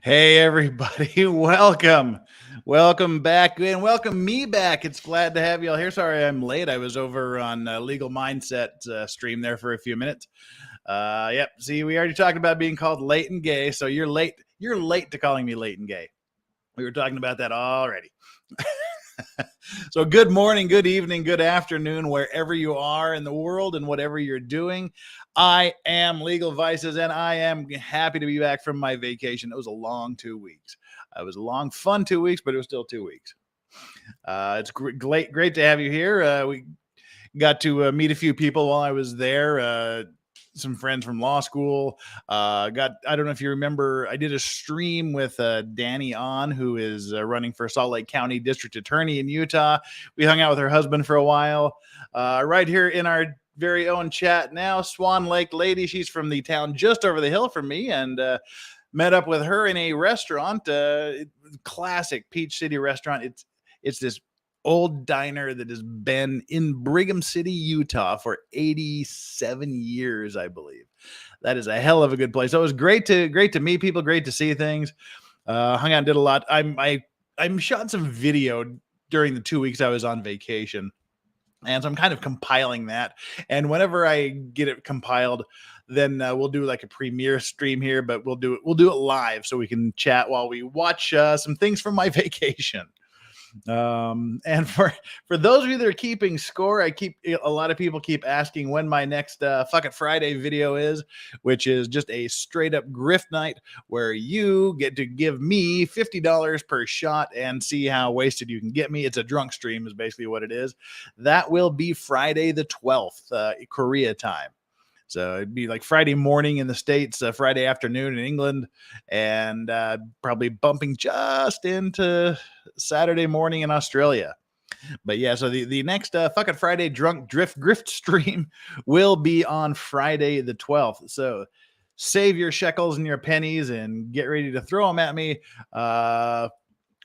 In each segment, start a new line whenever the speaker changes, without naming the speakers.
Hey, everybody. Welcome back and welcome me back. It's glad to have you all here. Sorry I'm late. I was over on Legal Mindset stream there for a few minutes. Yep. See, we already talked about being called late and gay. So you're late. You're late to calling me late and gay. We were talking about that already. So good morning, good evening, good afternoon, wherever you are in the world and whatever you're doing. I am Legal Vices, and I am happy to be back from my vacation. It was a long 2 weeks. It was a long, fun 2 weeks, but it was still 2 weeks. It's great to have you here. We got to meet a few people while I was there. Some friends from law school. I don't know if you remember, I did a stream with Danny On, who is running for Salt Lake County District Attorney in Utah. We hung out with her husband for a while. Right here in our very own chat now, Swan Lake Lady. She's from the town just over the hill from me, and met up with her in a restaurant, classic Peach City restaurant. It's this old diner that has been in Brigham City, Utah for 87 years, I believe. That is a hell of a good place. So it was great to meet people, great to see things. Hung out and did a lot. I shot some video during the 2 weeks I was on vacation. And so I'm kind of compiling that. And whenever I get it compiled, then we'll do like a premiere stream here, but we'll do it live so we can chat while we watch some things from my vacation. And for those of you that are keeping score, a lot of people keep asking when my next Fuck It Friday video is, which is just a straight up grift night where you get to give me $50 per shot and see how wasted you can get me. It's a drunk stream is basically what it is. That will be Friday the 12th, Korea time. So it'd be like Friday morning in the States, Friday afternoon in England, and probably bumping just into Saturday morning in Australia. But yeah, so the next Fuck It Friday Drunk Grift stream will be on Friday the 12th. So save your shekels and your pennies and get ready to throw them at me.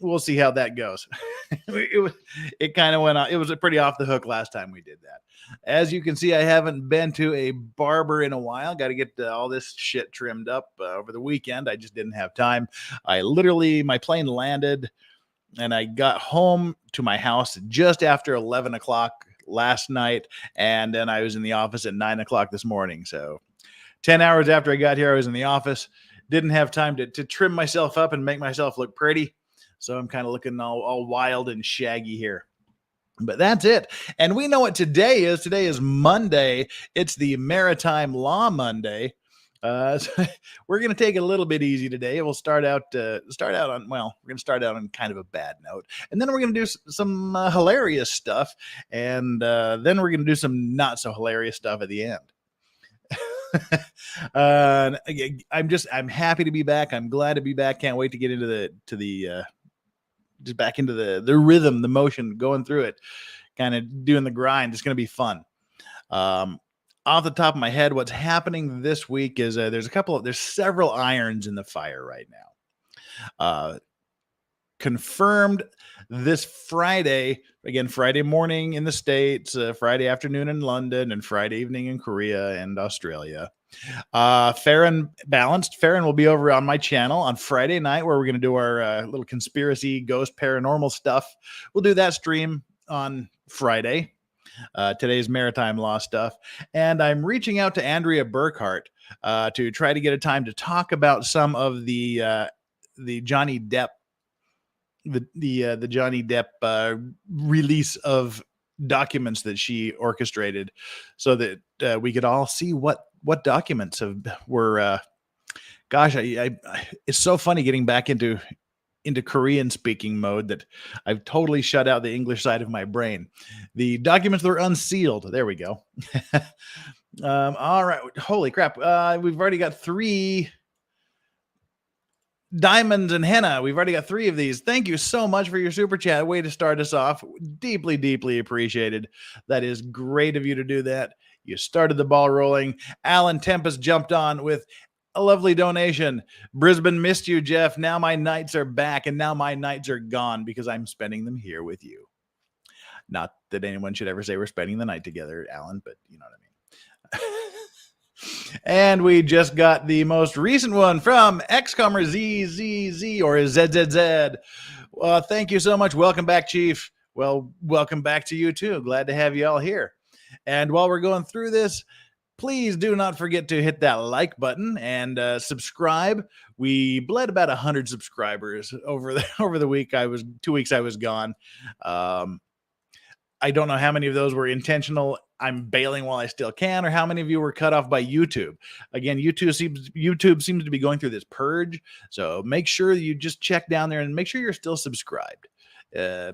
We'll see how that goes. It kind of went on. It was pretty off the hook last time we did that. As you can see, I haven't been to a barber in a while. Got to get all this shit trimmed up over the weekend. I just didn't have time. My plane landed and I got home to my house just after 11 o'clock last night. And then I was in the office at 9 o'clock this morning. So 10 hours after I got here, I was in the office. Didn't have time to trim myself up and make myself look pretty. So I'm kind of looking all wild and shaggy here. But that's it. And we know what today is. Today is Monday. It's the Maritime Law Monday. So we're going to take it a little bit easy today. We'll start out on kind of a bad note. And then we're going to do some hilarious stuff. And then we're going to do some not so hilarious stuff at the end. I'm happy to be back. I'm glad to be back. Can't wait to get into just back into the rhythm, the motion, going through it, kind of doing the grind. It's going to be fun. Off the top of my head, what's happening this week is there's several irons in the fire right now. Confirmed this Friday, again, Friday morning in the States, Friday afternoon in London, and Friday evening in Korea and Australia. Fair and Balanced. Farron will be over on my channel on Friday night where we're going to do our little conspiracy, ghost, paranormal stuff. We'll do that stream on Friday. Today's maritime law stuff. And I'm reaching out to Andrea Burkhart to try to get a time to talk about some of the Johnny Depp, the Johnny Depp release of documents that she orchestrated, so that we could all see what documents were. Gosh, it's so funny getting back into Korean speaking mode that I've totally shut out the English side of my brain. The documents that were unsealed. There we go. All right. Holy crap. We've already got 3 diamonds and henna. We've already got 3 of these. Thank you so much for your super chat. Way to start us off. Deeply, deeply appreciated. That is great of you to do that. You started the ball rolling. Alan Tempest jumped on with a lovely donation. Brisbane missed you, Jeff. Now my nights are back, and now my nights are gone because I'm spending them here with you. Not that anyone should ever say we're spending the night together, Alan, but you know what I mean. And we just got the most recent one from XComer ZZZ or ZZZ. Thank you so much. Welcome back, Chief. Well, welcome back to you too. Glad to have you all here. And while we're going through this, please do not forget to hit that like button and subscribe. We bled about 100 subscribers over the week. 2 weeks I was gone. I don't know how many of those were intentional. I'm bailing while I still can, or how many of you were cut off by YouTube. Again, YouTube seems to be going through this purge. So make sure you just check down there and make sure you're still subscribed.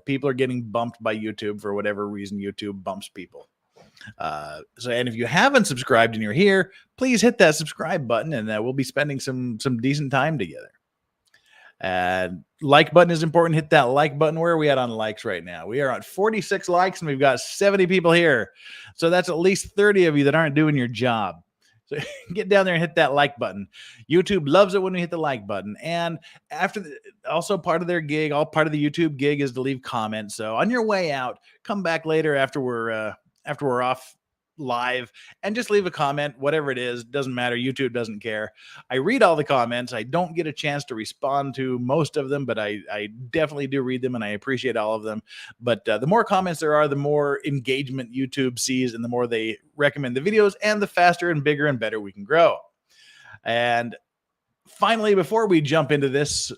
People are getting bumped by YouTube for whatever reason. YouTube bumps people. And if you haven't subscribed and you're here, please hit that subscribe button, and we'll be spending some decent time together. Like button is important. Hit that like button. Where are we at on likes right now? We are at 46 likes, and we've got 70 people here. So that's at least 30 of you that aren't doing your job. So get down there and hit that like button. YouTube loves it when we hit the like button. And also part of their gig, all part of the YouTube gig is to leave comments. So on your way out, come back later after we're off live and just leave a comment, whatever it is. Doesn't matter. YouTube doesn't care. I read all the comments. I don't get a chance to respond to most of them, but I definitely do read them, and I appreciate all of them. But the more comments there are, the more engagement YouTube sees, and the more they recommend the videos, and the faster and bigger and better we can grow. And finally, before we jump into this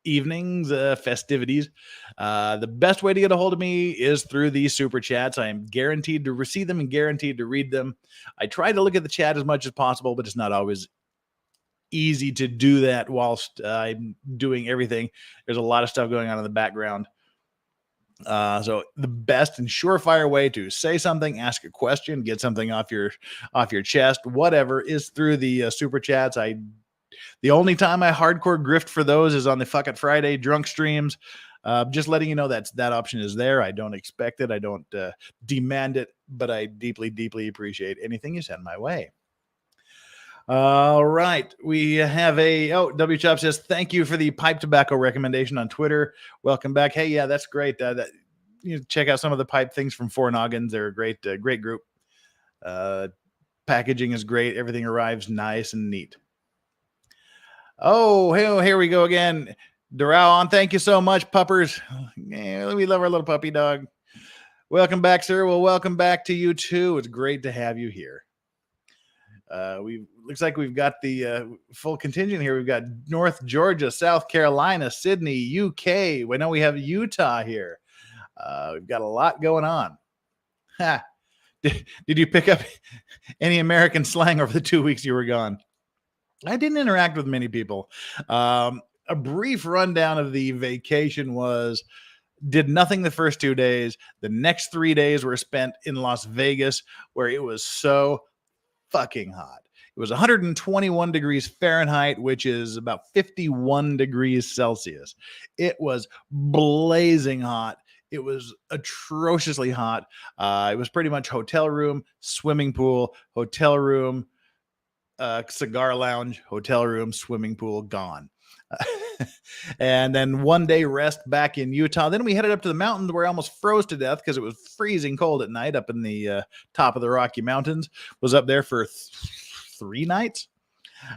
evening's festivities, the best way to get a hold of me is through these super chats. I am guaranteed to receive them and guaranteed to read them. I try to look at the chat as much as possible, but it's not always easy to do that whilst I'm doing everything. There's a lot of stuff going on in the background. So the best and surefire way to say something, ask a question, get something off your chest, whatever, is through the super chats. The only time I hardcore grift for those is on the Fuck It Friday drunk streams. Just letting you know that option is there. I don't expect it. I don't demand it, but I deeply, deeply appreciate anything you send my way. All right. We have W Chop says, thank you for the pipe tobacco recommendation on Twitter. Welcome back. Hey, yeah, that's great. Check out some of the pipe things from Four Noggins. They're a great group. Packaging is great. Everything arrives nice and neat. Oh, here we go again. Doral, thank you so much, puppers. Yeah, we love our little puppy dog. Welcome back, sir. Well, welcome back to you too. It's great to have you here. Looks like we've got the full contingent here. We've got North Georgia, South Carolina, Sydney, UK. We know we have Utah here. We've got a lot going on. Ha. Did you pick up any American slang over the 2 weeks you were gone? I didn't interact with many people. A brief rundown of the vacation did nothing the first 2 days. The next 3 days were spent in Las Vegas, where it was so fucking hot. It was 121 degrees Fahrenheit, which is about 51 degrees Celsius. It was blazing hot. It was atrociously hot. It was pretty much hotel room, swimming pool, hotel room, cigar lounge, hotel room, swimming pool, gone. And then 1 day rest back in Utah. Then we headed up to the mountains where I almost froze to death because it was freezing cold at night up in the top of the Rocky Mountains. Was up there for 3 nights,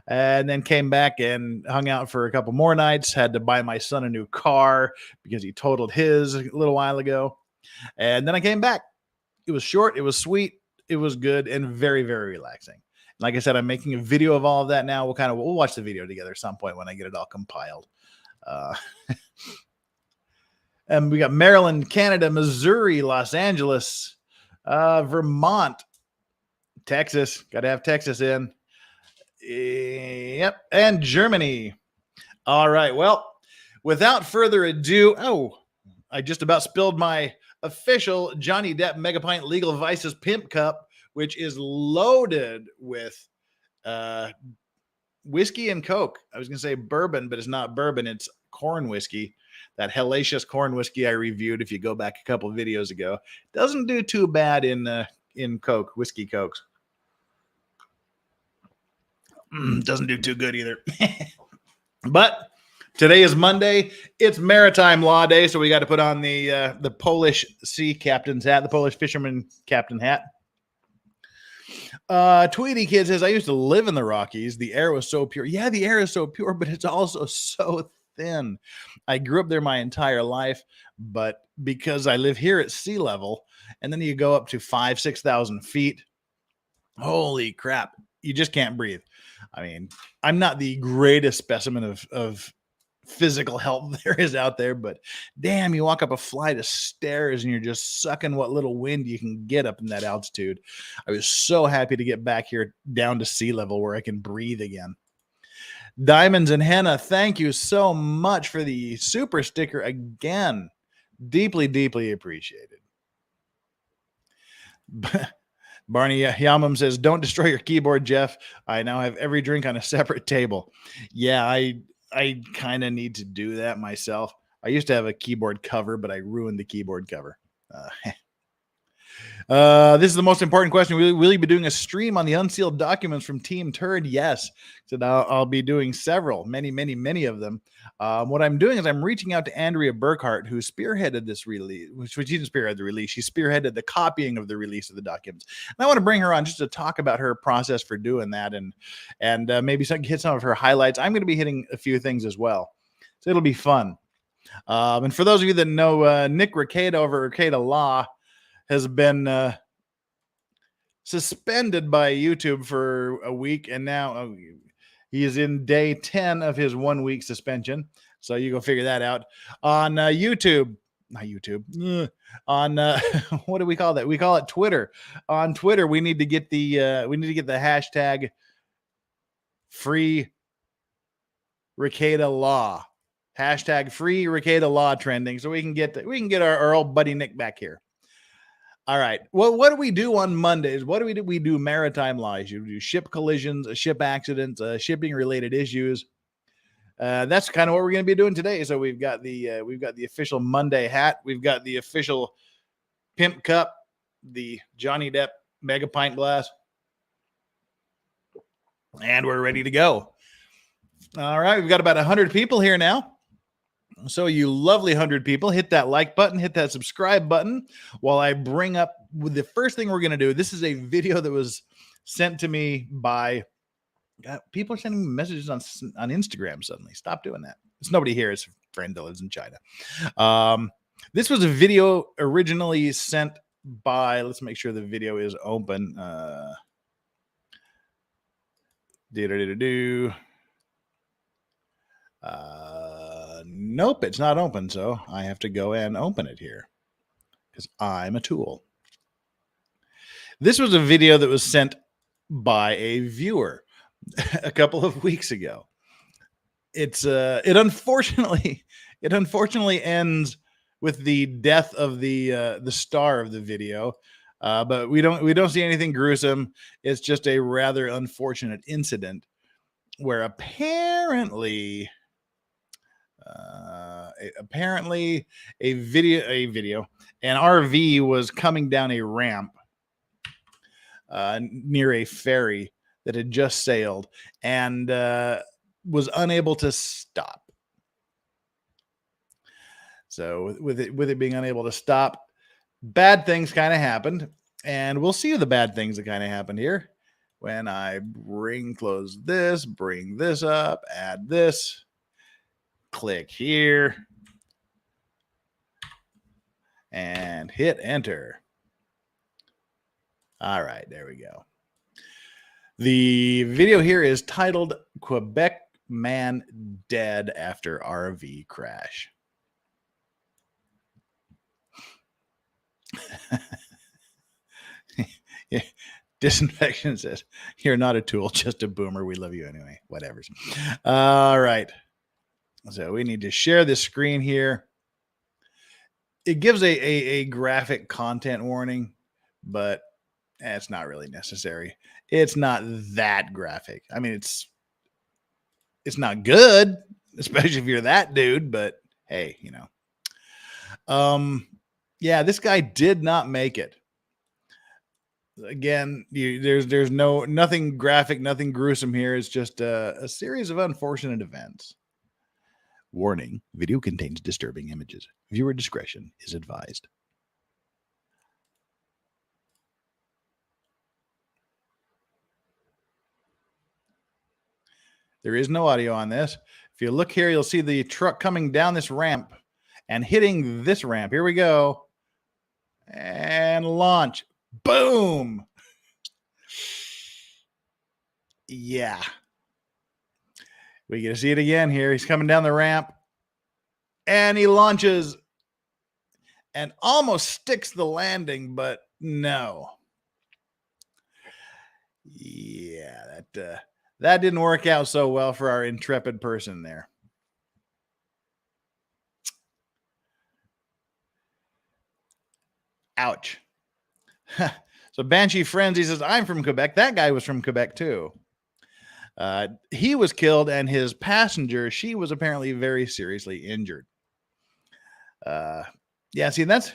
and then came back and hung out for a couple more nights. Had to buy my son a new car because he totaled his a little while ago. And then I came back. It was short. It was sweet. It was good and very, very relaxing. Like I said, I'm making a video of all of that now. We'll watch the video together at some point when I get it all compiled. And we got Maryland, Canada, Missouri, Los Angeles, Vermont, Texas. Got to have Texas in. Yep. And Germany. All right. Well, without further ado, I just about spilled my official Johnny Depp Megapint Legal Vices Pimp Cup, which is loaded with whiskey and Coke. I was going to say bourbon, but it's not bourbon. It's corn whiskey. That hellacious corn whiskey I reviewed, if you go back a couple of videos ago, doesn't do too bad in Coke, whiskey Cokes. Doesn't do too good either. But today is Monday. It's Maritime Law Day, so we got to put on the Polish sea captain's hat, the Polish fisherman captain hat. Tweety Kid says, I used to live in the Rockies. The air was so pure. Yeah, the air is so pure, but it's also so thin. I grew up there my entire life, but because I live here at sea level, and then you go up to 6,000 feet, holy crap, you just can't breathe. I mean, I'm not the greatest specimen of physical health there is out there, but damn, you walk up a flight of stairs and you're just sucking what little wind you can get up in that altitude. I was so happy to get back here down to sea level where I can breathe again. Diamonds and Henna, thank you so much for the super sticker again. Deeply, deeply appreciated. Barney Yamam says, don't destroy your keyboard, Jeff. I now have every drink on a separate table. Yeah, I kind of need to do that myself. I used to have a keyboard cover, but I ruined the keyboard cover. This is the most important question. Will you be doing a stream on the unsealed documents from Team Turd? Yes. So I'll be doing several, many of them. What I'm doing is I'm reaching out to Andrea Burkhart, who spearheaded this release, which she didn't spearhead the release. She spearheaded the copying of the release of the documents. And I want to bring her on just to talk about her process for doing that and maybe hit some of her highlights. I'm going to be hitting a few things as well. So it'll be fun. And for those of you that know, Nick Rekieta over Rekieta Law has been suspended by YouTube for a week, and now he is in day 10 of his 1 week suspension. So you go figure that out on YouTube. Not YouTube. On what do we call that? We call it Twitter. On Twitter, we need to get the hashtag free Rekieta Law. Hashtag free Rekieta Law trending, so we can get our old buddy Nick back here. All right. Well, what do we do on Mondays? What do we do? We do maritime laws. You do ship collisions, ship accidents, shipping related issues. That's kind of what we're going to be doing today. So we've got the official Monday hat. We've got the official pimp cup, the Johnny Depp mega pint glass, and we're ready to go. All right. We've got about 100 people here now. So you lovely 100 people, hit that like button, hit that subscribe button while I bring up the first thing we're going to do. This is a video that was sent to me by people are sending me messages on Instagram suddenly. Stop doing that. It's nobody here. It's a friend that lives in China. This was a video originally sent by, let's make sure the video is open. Nope, it's not open, so I have to go and open it here because I'm a tool. This was a video that was sent by a viewer a couple of weeks ago. It unfortunately ends with the death of the star of the video, but we don't see anything gruesome. It's just a rather unfortunate incident where apparently an RV was coming down a ramp near a ferry that had just sailed and was unable to stop. So with it being unable to stop, bad things kind of happened, and we'll see the bad things that kind of happened here when I close this, bring this up, add this. Click here and hit enter. All right, there we go. The video here is titled Quebec Man Dead After RV Crash. Yeah. Disinfection says, you're not a tool, just a boomer. We love you anyway. Whatever. All right. So we need to share this screen here. It gives a graphic content warning, but it's not really necessary. It's not that graphic. I mean, it's not good, especially if you're that dude, but hey, you know. Yeah, this guy did not make it. Again, there's nothing graphic, nothing gruesome here. It's just a series of unfortunate events. Warning, video contains disturbing images. Viewer discretion is advised. There is no audio on this. If you look here, you'll see the truck coming down this ramp and hitting this ramp. Here we go. And launch. Boom. Yeah. We get to see it again here. He's coming down the ramp and he launches and almost sticks the landing, but no. Yeah, that didn't work out so well for our intrepid person there. Ouch. So Banshee Frenzy says, I'm from Quebec. That guy was from Quebec too. He was killed, and his passenger, she was apparently very seriously injured. Yeah, see, that's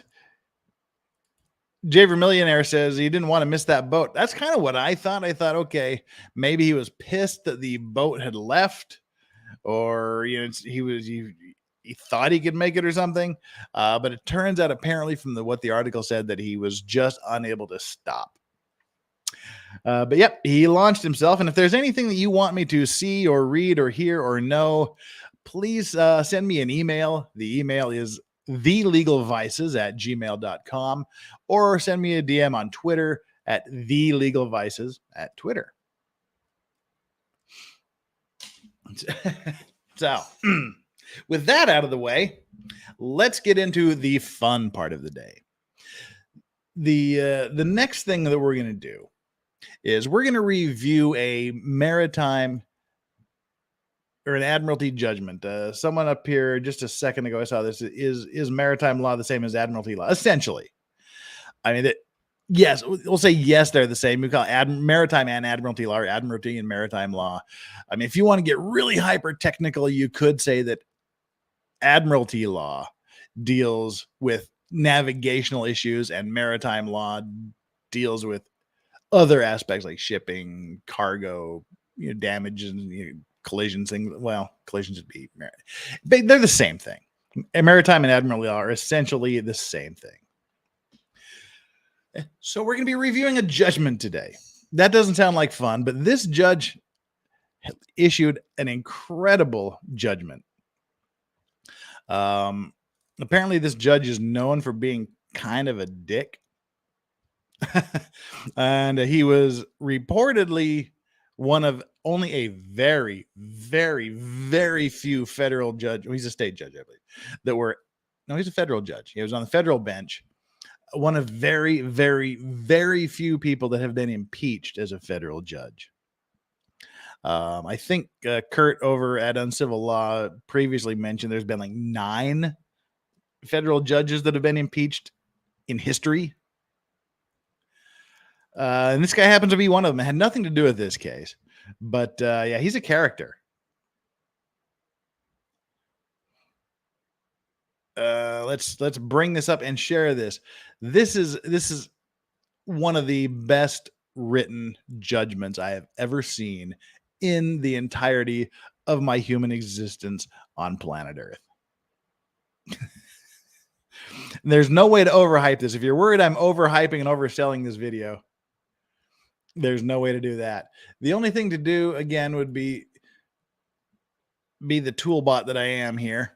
Jay Vermillionaire says he didn't want to miss that boat. That's kind of what I thought. I thought, okay, maybe he was pissed that the boat had left, or he thought he could make it or something. But it turns out, apparently, from what the article said, that he was just unable to stop. But yep, he launched himself. And if there's anything that you want me to see or read or hear or know, please send me an email. The email is thelegalvices@gmail.com, or send me a DM on Twitter at thelegalvices at Twitter. So with that out of the way, let's get into the fun part of the day. The next thing that we're going to do is we're going to review a maritime or an admiralty judgment. Someone up here just a second ago, I saw this. Is maritime law the same as admiralty law? Essentially. I mean, yes, we'll say yes, they're the same. We call maritime and admiralty law, or admiralty and maritime law. I mean, if you want to get really hyper technical, you could say that admiralty law deals with navigational issues and maritime law deals with other aspects like shipping, cargo, damage, and collisions. Things. Well, collisions would be they're the same thing. Maritime and admiralty law are essentially the same thing. So we're going to be reviewing a judgment today. That doesn't sound like fun, but this judge issued an incredible judgment. Apparently this judge is known for being kind of a dick. And he was reportedly one of only a very, very, very few federal judge. Well, he's a state judge, I believe. He's a federal judge. He was on the federal bench. One of very, very, very few people that have been impeached as a federal judge. I think Kurt over at Uncivil Law previously mentioned there's been like 9 federal judges that have been impeached in history. And this guy happens to be one of them. It had nothing to do with this case. But yeah, he's a character. Let's bring this up and share this. This is one of the best written judgments I have ever seen in the entirety of my human existence on planet Earth. There's no way to overhype this. If you're worried I'm overhyping and overselling this video, there's no way to do that. The only thing to do, again, would be the toolbot that I am here.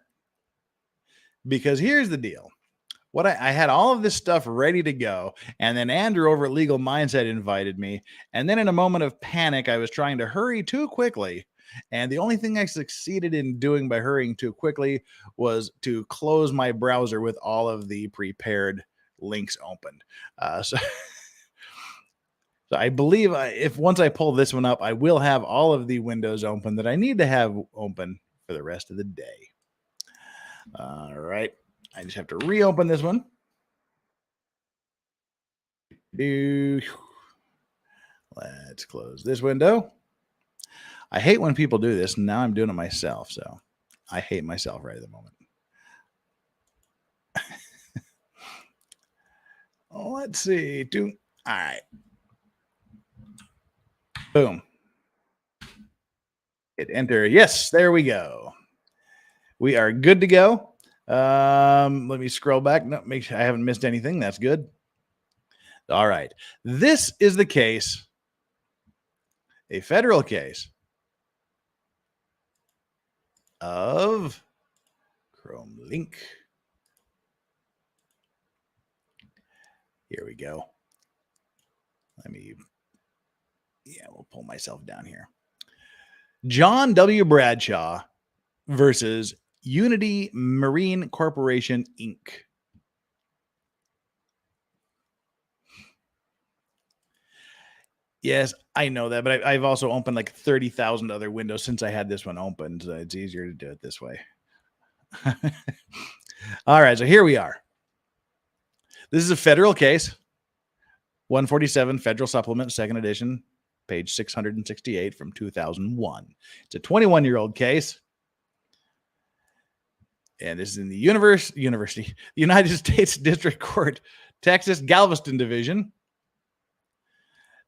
Because here's the deal. I had all of this stuff ready to go, and then Andrew over at Legal Mindset invited me, and then in a moment of panic, I was trying to hurry too quickly, and the only thing I succeeded in doing by hurrying too quickly was to close my browser with all of the prepared links opened. So I believe if once I pull this one up, I will have all of the windows open that I need to have open for the rest of the day. All right. I just have to reopen this one. Let's close this window. I hate when people do this. Now I'm doing it myself. So I hate myself right at the moment. Let's see. All right. Boom. Hit enter. Yes, there we go. We are good to go. Let me scroll back. No, make sure I haven't missed anything. That's good. All right. This is the case, a federal case of Chrome link. Here we go. We'll pull myself down here. John W. Bradshaw versus Unity Marine Corporation, Inc. Yes, I know that, but I've also opened like 30,000 other windows since I had this one opened. So it's easier to do it this way. All right, so here we are. This is a federal case. 147 Federal Supplement, second edition, page 668 from 2001. It's a 21-year-old case. And this is in the University, United States District Court, Texas, Galveston Division.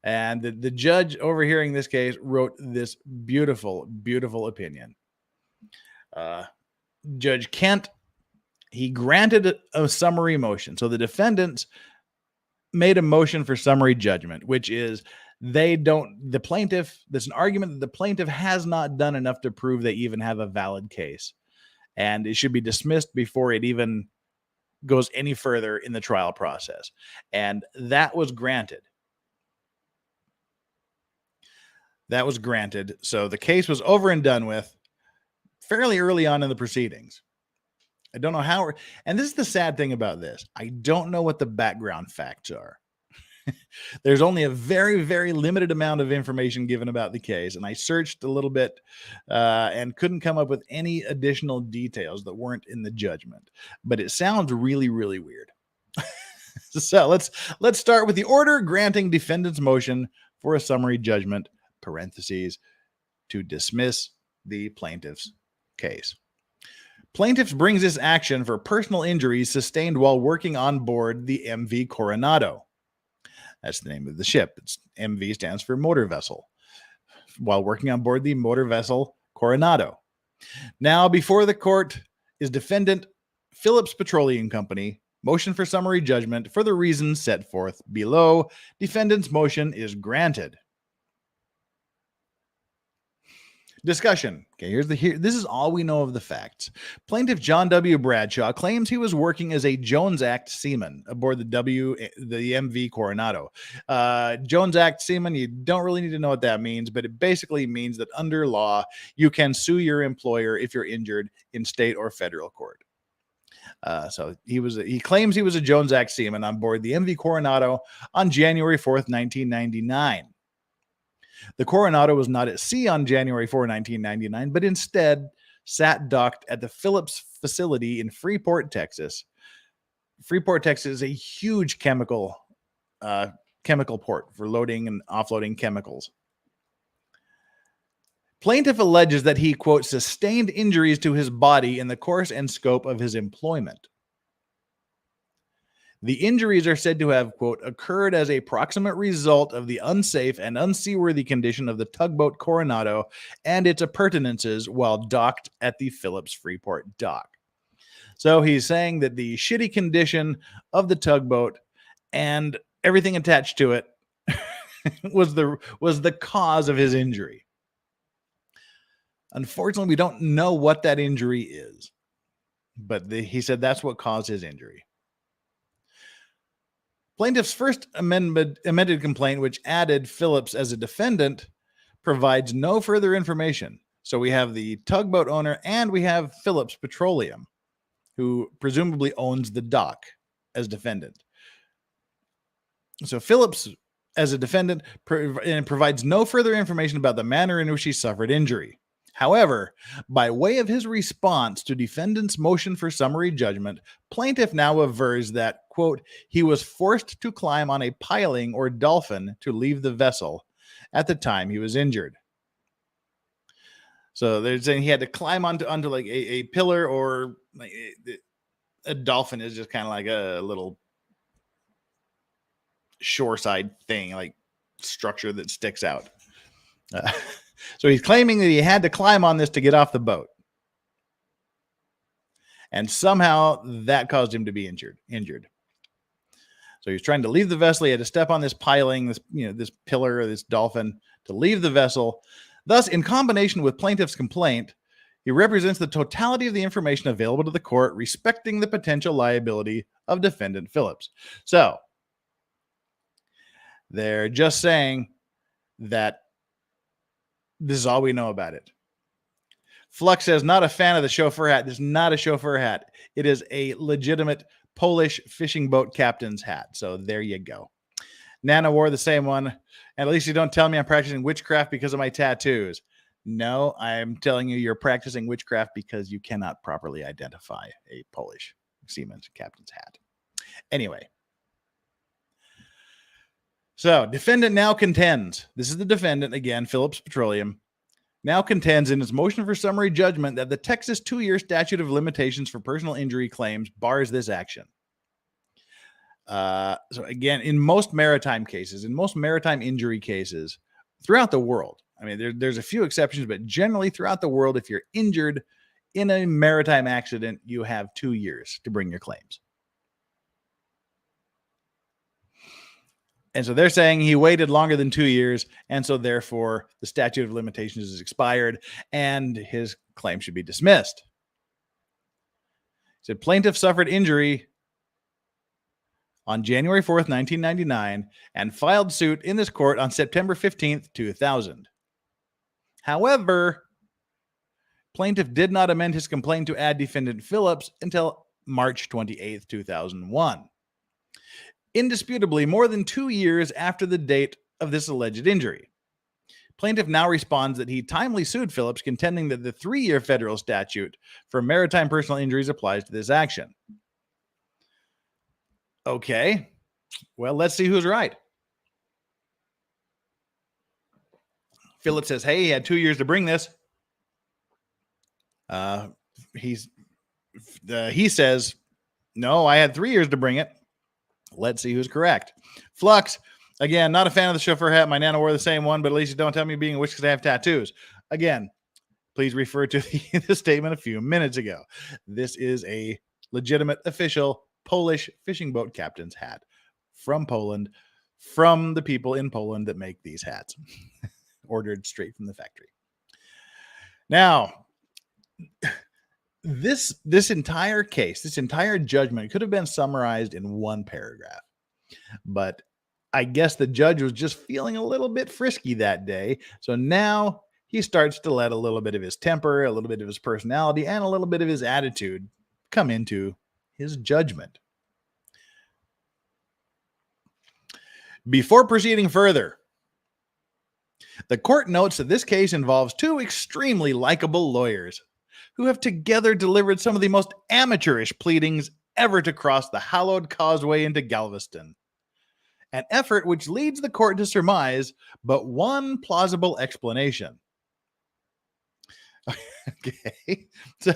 And the judge overhearing this case wrote this beautiful, beautiful opinion. Judge Kent, he granted a summary motion. So the defendants made a motion for summary judgment, which is the plaintiff, there's an argument that the plaintiff has not done enough to prove they even have a valid case. And it should be dismissed before it even goes any further in the trial process. And that was granted. That was granted. So the case was over and done with fairly early on in the proceedings. I don't know how, and this is the sad thing about this. I don't know what the background facts are. There's only a very, very limited amount of information given about the case. And I searched a little bit and couldn't come up with any additional details that weren't in the judgment. But it sounds really, really weird. So let's start with the order granting defendant's motion for a summary judgment, parentheses, to dismiss the plaintiff's case. Plaintiff brings this action for personal injuries sustained while working on board the MV Coronado. That's the name of the ship. It's MV stands for motor vessel. While working on board the motor vessel Coronado. Now, before the court is defendant Phillips Petroleum Company. Motion for summary judgment for the reasons set forth below. Defendant's motion is granted. Discussion. Okay, this is all we know of the facts. Plaintiff John W. Bradshaw claims he was working as a Jones Act seaman aboard the MV Coronado. Jones Act seaman, you don't really need to know what that means, but it basically means that under law, you can sue your employer if you're injured in state or federal court. So he claims he was a Jones Act seaman on board the MV Coronado on January 4th, 1999. The Coronado was not at sea on January 4, 1999, but instead sat docked at the Phillips facility in Freeport, Texas. Freeport, Texas is a huge chemical port for loading and offloading chemicals. Plaintiff alleges that he, quote, sustained injuries to his body in the course and scope of his employment. The injuries are said to have, quote, occurred as a proximate result of the unsafe and unseaworthy condition of the tugboat Coronado and its appurtenances while docked at the Phillips Freeport dock. So he's saying that the shitty condition of the tugboat and everything attached to it was the cause of his injury. Unfortunately, we don't know what that injury is, but he said that's what caused his injury. Plaintiff's first amended complaint, which added Phillips as a defendant, provides no further information. So we have the tugboat owner and we have Phillips Petroleum, who presumably owns the dock, as defendant. So Phillips, as a defendant, provides no further information about the manner in which he suffered injury. However, by way of his response to defendant's motion for summary judgment, plaintiff now avers that, quote, he was forced to climb on a piling or dolphin to leave the vessel at the time he was injured. So they're saying he had to climb onto like a pillar, or like a dolphin is just kind of like a little shoreside thing, like structure that sticks out. So he's claiming that he had to climb on this to get off the boat. And somehow that caused him to be injured. So he's trying to leave the vessel. He had to step on this piling, this pillar, or this dolphin to leave the vessel. Thus, in combination with plaintiff's complaint, He represents the totality of the information available to the court respecting the potential liability of defendant Phillips. So they're just saying that this is all we know about it. Flux says, not a fan of the chauffeur hat. This is not a chauffeur hat. It is a legitimate Polish fishing boat captain's hat. So there you go. Nana wore the same one. And at least you don't tell me I'm practicing witchcraft because of my tattoos. No, I'm telling you, you're practicing witchcraft because you cannot properly identify a Polish seaman's captain's hat. Anyway. So, defendant now contends. This is the defendant again, Phillips Petroleum. Now contends in his motion for summary judgment that the Texas 2-year statute of limitations for personal injury claims bars this action. So again, in most maritime cases, in most maritime injury cases throughout the world, I mean, there's a few exceptions, but generally throughout the world, if you're injured in a maritime accident, you have 2 years to bring your claims. And so they're saying he waited longer than 2 years, and so therefore the statute of limitations is expired and his claim should be dismissed. He said plaintiff suffered injury on January 4th, 1999, and filed suit in this court on September 15th, 2000. However, plaintiff did not amend his complaint to add defendant Phillips until March 28th, 2001. Indisputably, more than 2 years after the date of this alleged injury. Plaintiff now responds that he timely sued Phillips, contending that the 3-year federal statute for maritime personal injuries applies to this action. Okay, well, let's see who's right. Phillips says, hey, he had 2 years to bring this. He says, no, I had 3 years to bring it. Let's see who's correct. Flux, again, not a fan of the chauffeur hat. My nana wore the same one, but at least you don't tell me being a witch because I have tattoos. Again, please refer to the statement a few minutes ago. This is a legitimate, official Polish fishing boat captain's hat from Poland, from the people in Poland that make these hats, ordered straight from the factory. Now, this entire case, this entire judgment could have been summarized in one paragraph, but I guess the judge was just feeling a little bit frisky that day. So now he starts to let a little bit of his temper, a little bit of his personality, and a little bit of his attitude come into his judgment. Before proceeding further, the court notes that this case involves two extremely likable lawyers who have together delivered some of the most amateurish pleadings ever to cross the hallowed causeway into Galveston. An effort which leads the court to surmise but one plausible explanation. Okay, so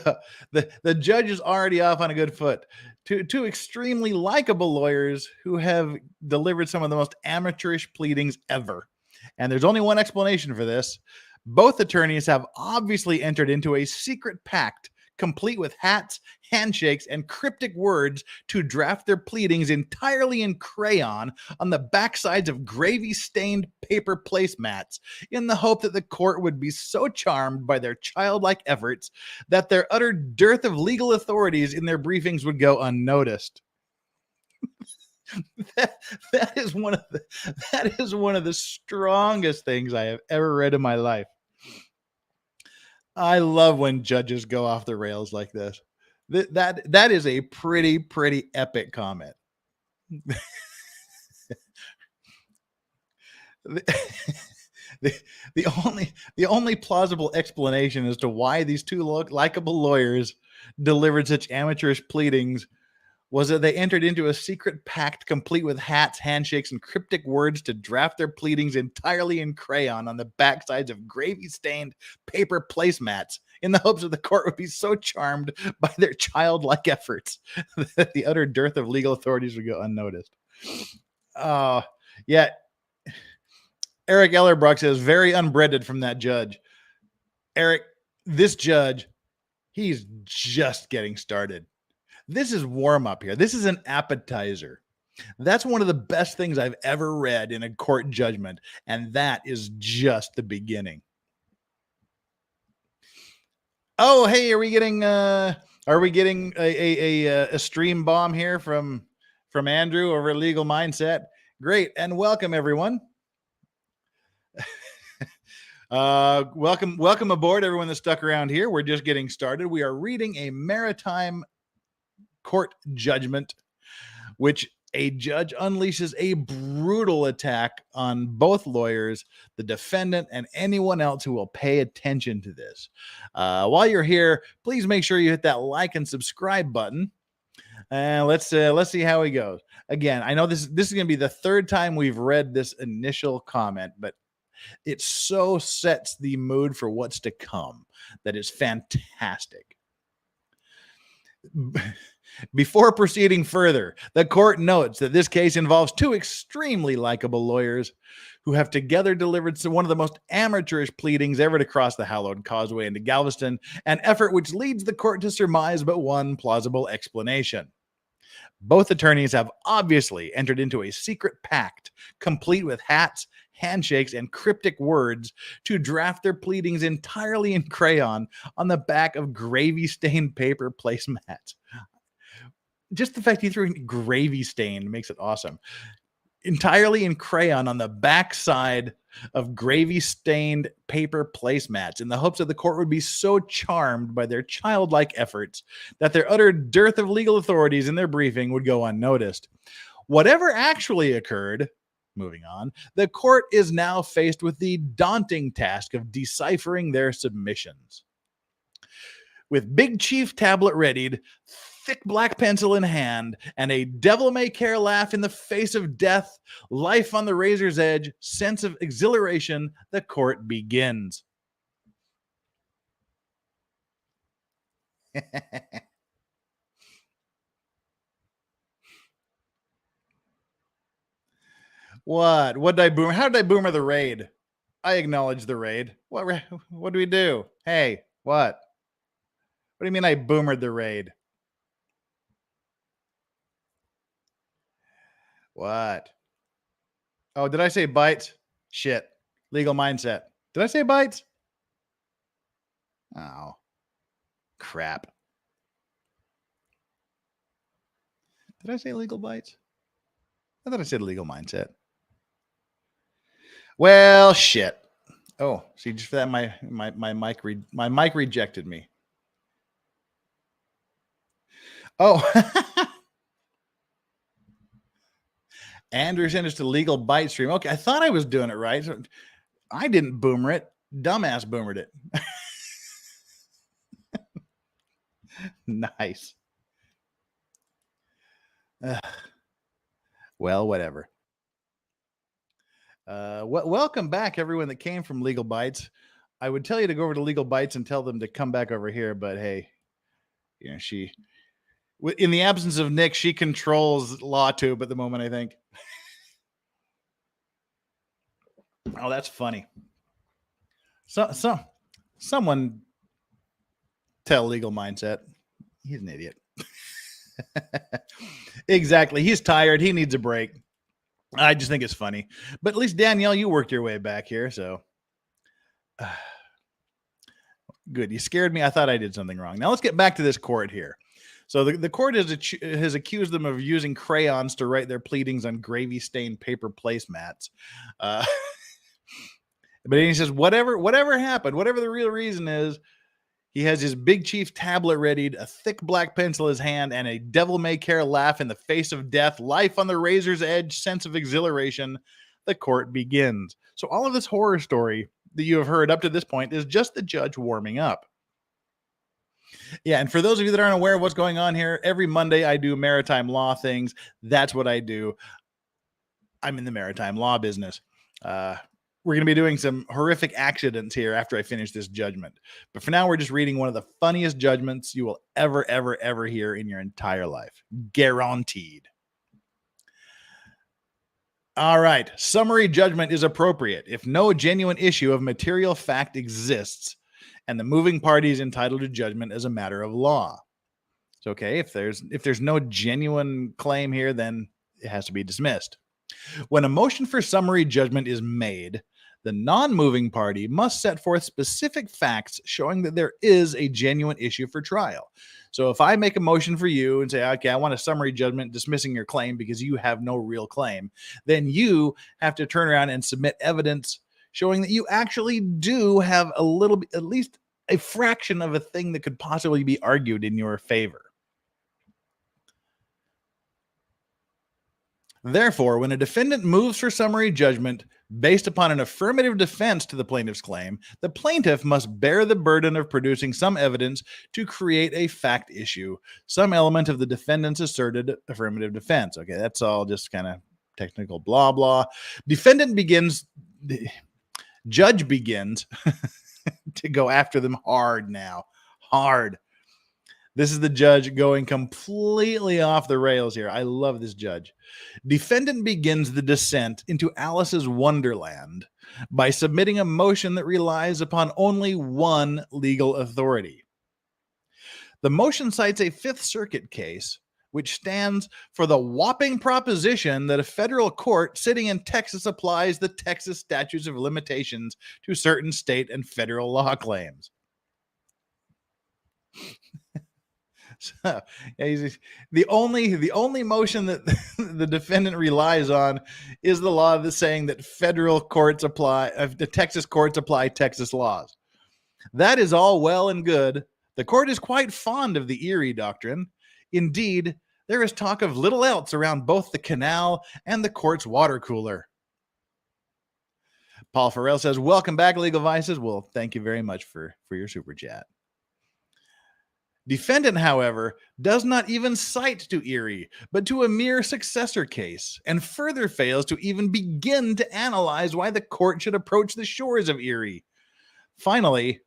the judge is already off on a good foot. Two extremely likable lawyers who have delivered some of the most amateurish pleadings ever. And there's only one explanation for this. Both attorneys have obviously entered into a secret pact, complete with hats, handshakes, and cryptic words to draft their pleadings entirely in crayon on the backsides of gravy-stained paper placemats, in the hope that the court would be so charmed by their childlike efforts that their utter dearth of legal authorities in their briefings would go unnoticed. That is one of the strongest things I have ever read in my life. I love when judges go off the rails like this. That is a pretty epic comment. The only plausible explanation as to why these two likable lawyers delivered such amateurish pleadings was that they entered into a secret pact complete with hats, handshakes, and cryptic words to draft their pleadings entirely in crayon on the backsides of gravy-stained paper placemats, in the hopes that the court would be so charmed by their childlike efforts that the utter dearth of legal authorities would go unnoticed. Yeah. Eric Ellerbrock says, very unbreaded from that judge. Eric, this judge, he's just getting started. This is warm up here. This is an appetizer. That's one of the best things I've ever read in a court judgment, and that is just the beginning. Oh, hey, are we getting a stream bomb here from Andrew over at Legal Mindset? Great, and welcome everyone. Welcome aboard, everyone that's stuck around here. We're just getting started. We are reading a maritime court judgment, which a judge unleashes a brutal attack on both lawyers, the defendant, and anyone else who will pay attention to this. While you're here, please make sure you hit that like and subscribe button. And let's see how he goes. Again, I know this is going to be the third time we've read this initial comment, but it so sets the mood for what's to come that is fantastic. Before proceeding further, the court notes that this case involves two extremely likable lawyers who have together delivered one of the most amateurish pleadings ever to cross the hallowed causeway into Galveston, an effort which leads the court to surmise but one plausible explanation. Both attorneys have obviously entered into a secret pact, complete with hats, handshakes, and cryptic words, to draft their pleadings entirely in crayon on the back of gravy-stained paper placemats. Just the fact he threw in gravy stain makes it awesome. Entirely in crayon on the backside of gravy-stained paper placemats, in the hopes that the court would be so charmed by their childlike efforts that their utter dearth of legal authorities in their briefing would go unnoticed. Whatever actually occurred, moving on, the court is now faced with the daunting task of deciphering their submissions. With Big Chief tablet readied, thick black pencil in hand, and a devil-may-care laugh in the face of death, life on the razor's edge, sense of exhilaration, the court begins. What? What did I boomer? How did I boomer the raid? I acknowledge the raid. What do we do? Hey, what? What do you mean I boomered the raid? What? Oh, did I say bites? Shit. Legal mindset. Did I say bites? Oh, crap. Did I say legal bites? I thought I said legal mindset. Well, shit. Oh, see, just for that, my mic rejected me. Oh, Andrew sent us to legal bite stream. Okay, I thought I was doing it right. So I didn't boomer it. Dumbass boomered it. Nice. Well, whatever. Welcome back, everyone that came from Legal Bites. I would tell you to go over to Legal Bites and tell them to come back over here, but hey, you know, in the absence of Nick, she controls LawTube at the moment, I think. Oh, that's funny. Someone tell Legal Mindset. He's an idiot. Exactly. He's tired. He needs a break. I just think it's funny. But at least, Danielle, you worked your way back here, so good. You scared me. I thought I did something wrong. Now let's get back to this court here. So the court has accused them of using crayons to write their pleadings on gravy-stained paper placemats. But then he says, whatever happened, whatever the real reason is, he has his Big Chief tablet readied, a thick black pencil in his hand, and a devil-may-care laugh in the face of death, life on the razor's edge, sense of exhilaration. The court begins. So all of this horror story that you have heard up to this point is just the judge warming up. Yeah, and for those of you that aren't aware of what's going on here, every Monday I do maritime law things. That's what I do. I'm in the maritime law business. We're going to be doing some horrific accidents here after I finish this judgment. But for now, we're just reading one of the funniest judgments you will ever hear in your entire life. Guaranteed. All right. Summary judgment is appropriate if no genuine issue of material fact exists and the moving party is entitled to judgment as a matter of law. It's okay. If there's no genuine claim here, then it has to be dismissed. When a motion for summary judgment is made, The non-moving party must set forth specific facts showing that there is a genuine issue for trial. So if I make a motion for you and say, okay, I want a summary judgment dismissing your claim because you have no real claim, then you have to turn around and submit evidence showing that you actually do have a little bit, at least a fraction of a thing that could possibly be argued in your favor. Therefore, when a defendant moves for summary judgment based upon an affirmative defense to the plaintiff's claim, the plaintiff must bear the burden of producing some evidence to create a fact issue, some element of the defendant's asserted affirmative defense. Okay, that's all just kind of technical blah blah. Judge begins to go after them hard now. Hard. This is the judge going completely off the rails here. I love this judge. Defendant begins the descent into Alice's Wonderland by submitting a motion that relies upon only one legal authority. The motion cites a Fifth Circuit case which stands for the whopping proposition that a federal court sitting in Texas applies the Texas statutes of limitations to certain state and federal law claims. So, the only motion that the defendant relies on is the law that's saying that federal courts apply, the Texas courts apply Texas laws. That is all well and good. The court is quite fond of the Erie Doctrine. Indeed, there is talk of little else around both the canal and the court's water cooler. Paul Farrell says, welcome back, Legal Vices. Well, thank you very much for your super chat. Defendant, however, does not even cite to Erie, but to a mere successor case, and further fails to even begin to analyze why the court should approach the shores of Erie. Finally,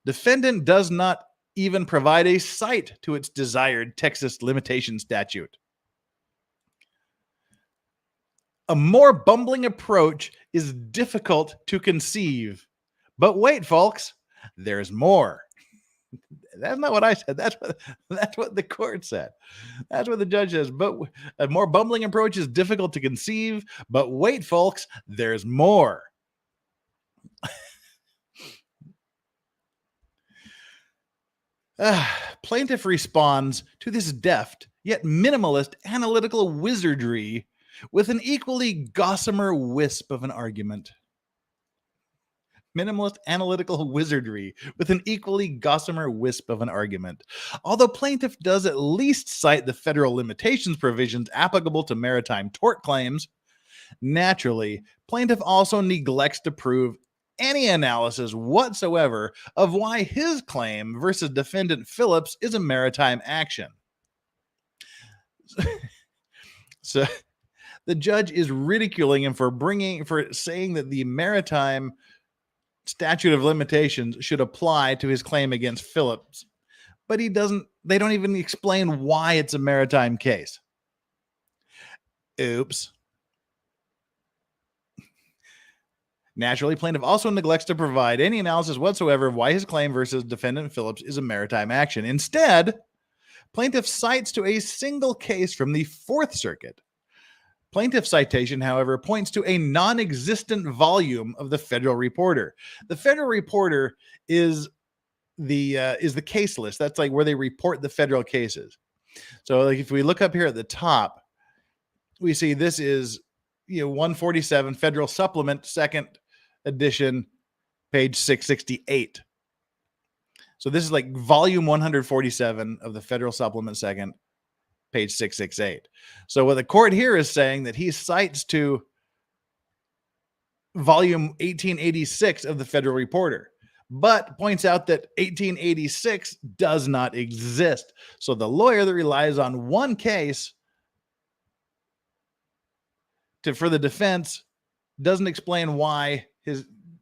defendant does not even provide a cite to its desired Texas limitation statute. A more bumbling approach is difficult to conceive. But wait, folks, there's more. That's not what I said. That's what the court said. That's what the judge says. But a more bumbling approach is difficult to conceive. But wait, folks, there's more. Plaintiff responds to this deft yet minimalist analytical wizardry with an equally gossamer wisp of an argument. Minimalist analytical wizardry with an equally gossamer wisp of an argument. Although plaintiff does at least cite the federal limitations provisions applicable to maritime tort claims, naturally, plaintiff also neglects to prove any analysis whatsoever of why his claim versus defendant Phillips is a maritime action. So the judge is ridiculing him for saying that the maritime statute of limitations should apply to his claim against Phillips, but they don't even explain why it's a maritime case. Oops. Naturally, plaintiff also neglects to provide any analysis whatsoever of why his claim versus defendant Phillips is a maritime action. Instead, plaintiff cites to a single case from the Fourth Circuit. Plaintiff citation, however, points to a non-existent volume of the Federal Reporter. The Federal Reporter is the case list. That's like where they report the federal cases. So, like if we look up here at the top, we see this is 147 Federal Supplement, second edition, page 668. So this is like volume 147 of the Federal Supplement, second, page 668. So what the court here is saying that he cites to volume 1886 of the Federal Reporter, but points out that 1886 does not exist. So the lawyer that relies on one case for the defense doesn't explain why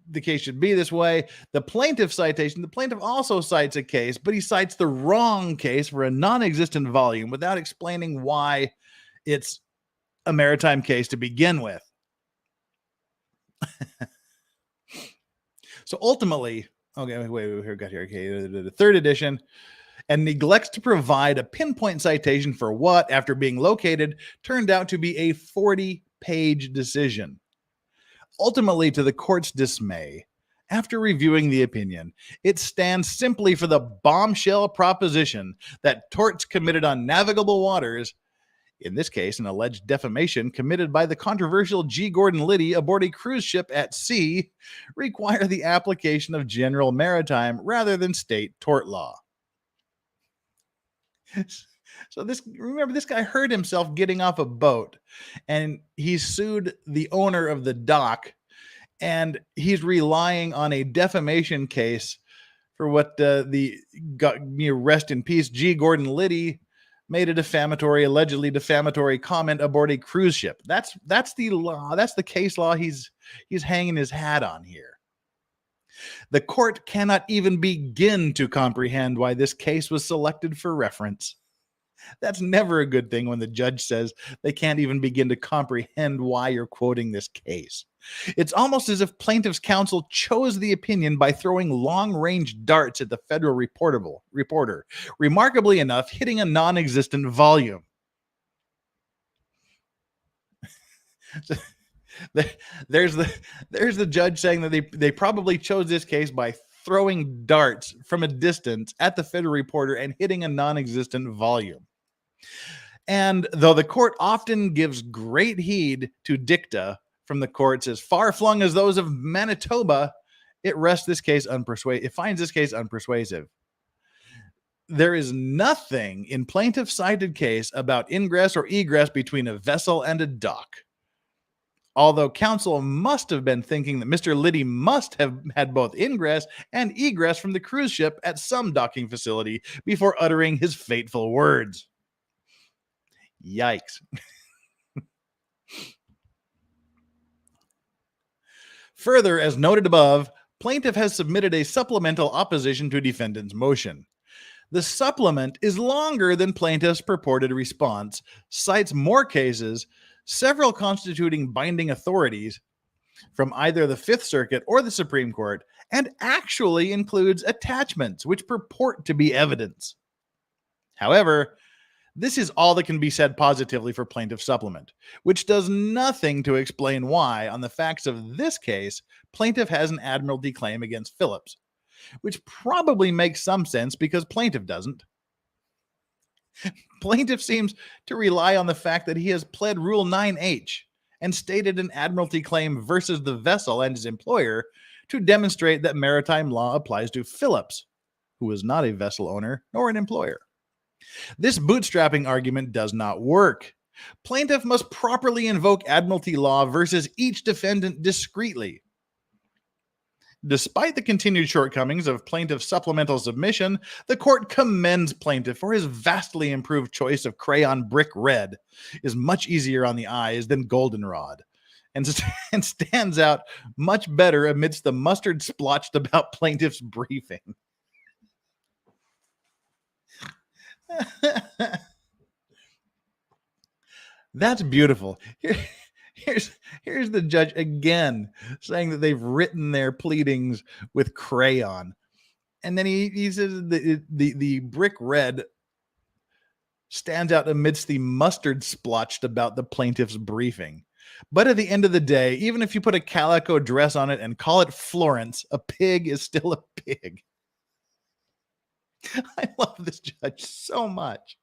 the case should be this way. The plaintiff also cites a case, but he cites the wrong case for a non-existent volume without explaining why it's a maritime case to begin with. So ultimately, okay, we got here. Okay, the third edition, and neglects to provide a pinpoint citation for what, after being located, turned out to be a 40-page decision. Ultimately, to the court's dismay, after reviewing the opinion, it stands simply for the bombshell proposition that torts committed on navigable waters, in this case, an alleged defamation committed by the controversial G. Gordon Liddy aboard a cruise ship at sea, require the application of general maritime rather than state tort law. So remember, this guy hurt himself getting off a boat, and he sued the owner of the dock, and he's relying on a defamation case for what rest in peace, G. Gordon Liddy made a allegedly defamatory comment aboard a cruise ship. That's the law. That's the case law he's hanging his hat on here. The court cannot even begin to comprehend why this case was selected for reference. That's never a good thing when the judge says they can't even begin to comprehend why you're quoting this case. It's almost as if plaintiff's counsel chose the opinion by throwing long-range darts at the federal reporter, remarkably enough, hitting a non-existent volume. There's the judge saying that they probably chose this case by throwing darts from a distance at the federal reporter and hitting a non-existent volume. And though the court often gives great heed to dicta from the courts as far-flung as those of Manitoba, it finds this case unpersuasive. There is nothing in plaintiff's cited case about ingress or egress between a vessel and a dock. Although counsel must have been thinking that Mr. Liddy must have had both ingress and egress from the cruise ship at some docking facility before uttering his fateful words. Yikes. Further, as noted above, plaintiff has submitted a supplemental opposition to defendant's motion. The supplement is longer than plaintiff's purported response, cites more cases, several constituting binding authorities from either the Fifth Circuit or the Supreme Court, and actually includes attachments which purport to be evidence. However, this is all that can be said positively for plaintiff's supplement, which does nothing to explain why, on the facts of this case, plaintiff has an admiralty claim against Phillips, which probably makes some sense because plaintiff doesn't. Plaintiff seems to rely on the fact that he has pled Rule 9H and stated an admiralty claim versus the vessel and his employer to demonstrate that maritime law applies to Phillips, who is not a vessel owner nor an employer. This bootstrapping argument does not work. Plaintiff must properly invoke admiralty law versus each defendant discreetly. Despite the continued shortcomings of plaintiff's supplemental submission, the court commends plaintiff for his vastly improved choice of crayon brick red, is much easier on the eyes than goldenrod, and stands out much better amidst the mustard splotched about plaintiff's briefing. That's beautiful. Here's the judge again saying that they've written their pleadings with crayon, and then he says the brick red stands out amidst the mustard splotched about the plaintiff's briefing. But at the end of the day, even if you put a calico dress on it and call it Florence, a pig is still a pig. I love this judge so much.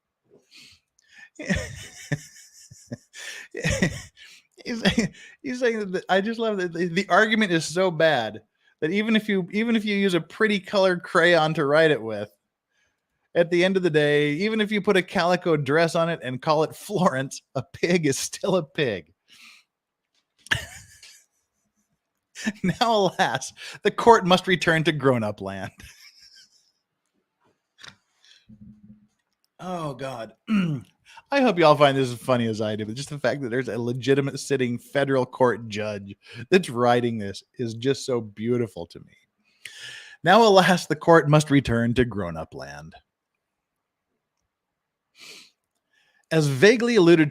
He's saying that I just love that the argument is so bad that even if you use a pretty colored crayon to write it with, at the end of the day, even if you put a calico dress on it and call it Florence, a pig is still a pig. Now, alas, the court must return to grown-up land. Oh, God. I hope y'all find this as funny as I do, but just the fact that there's a legitimate sitting federal court judge that's writing this is just so beautiful to me. Now, alas, the court must return to grown-up land. As vaguely alluded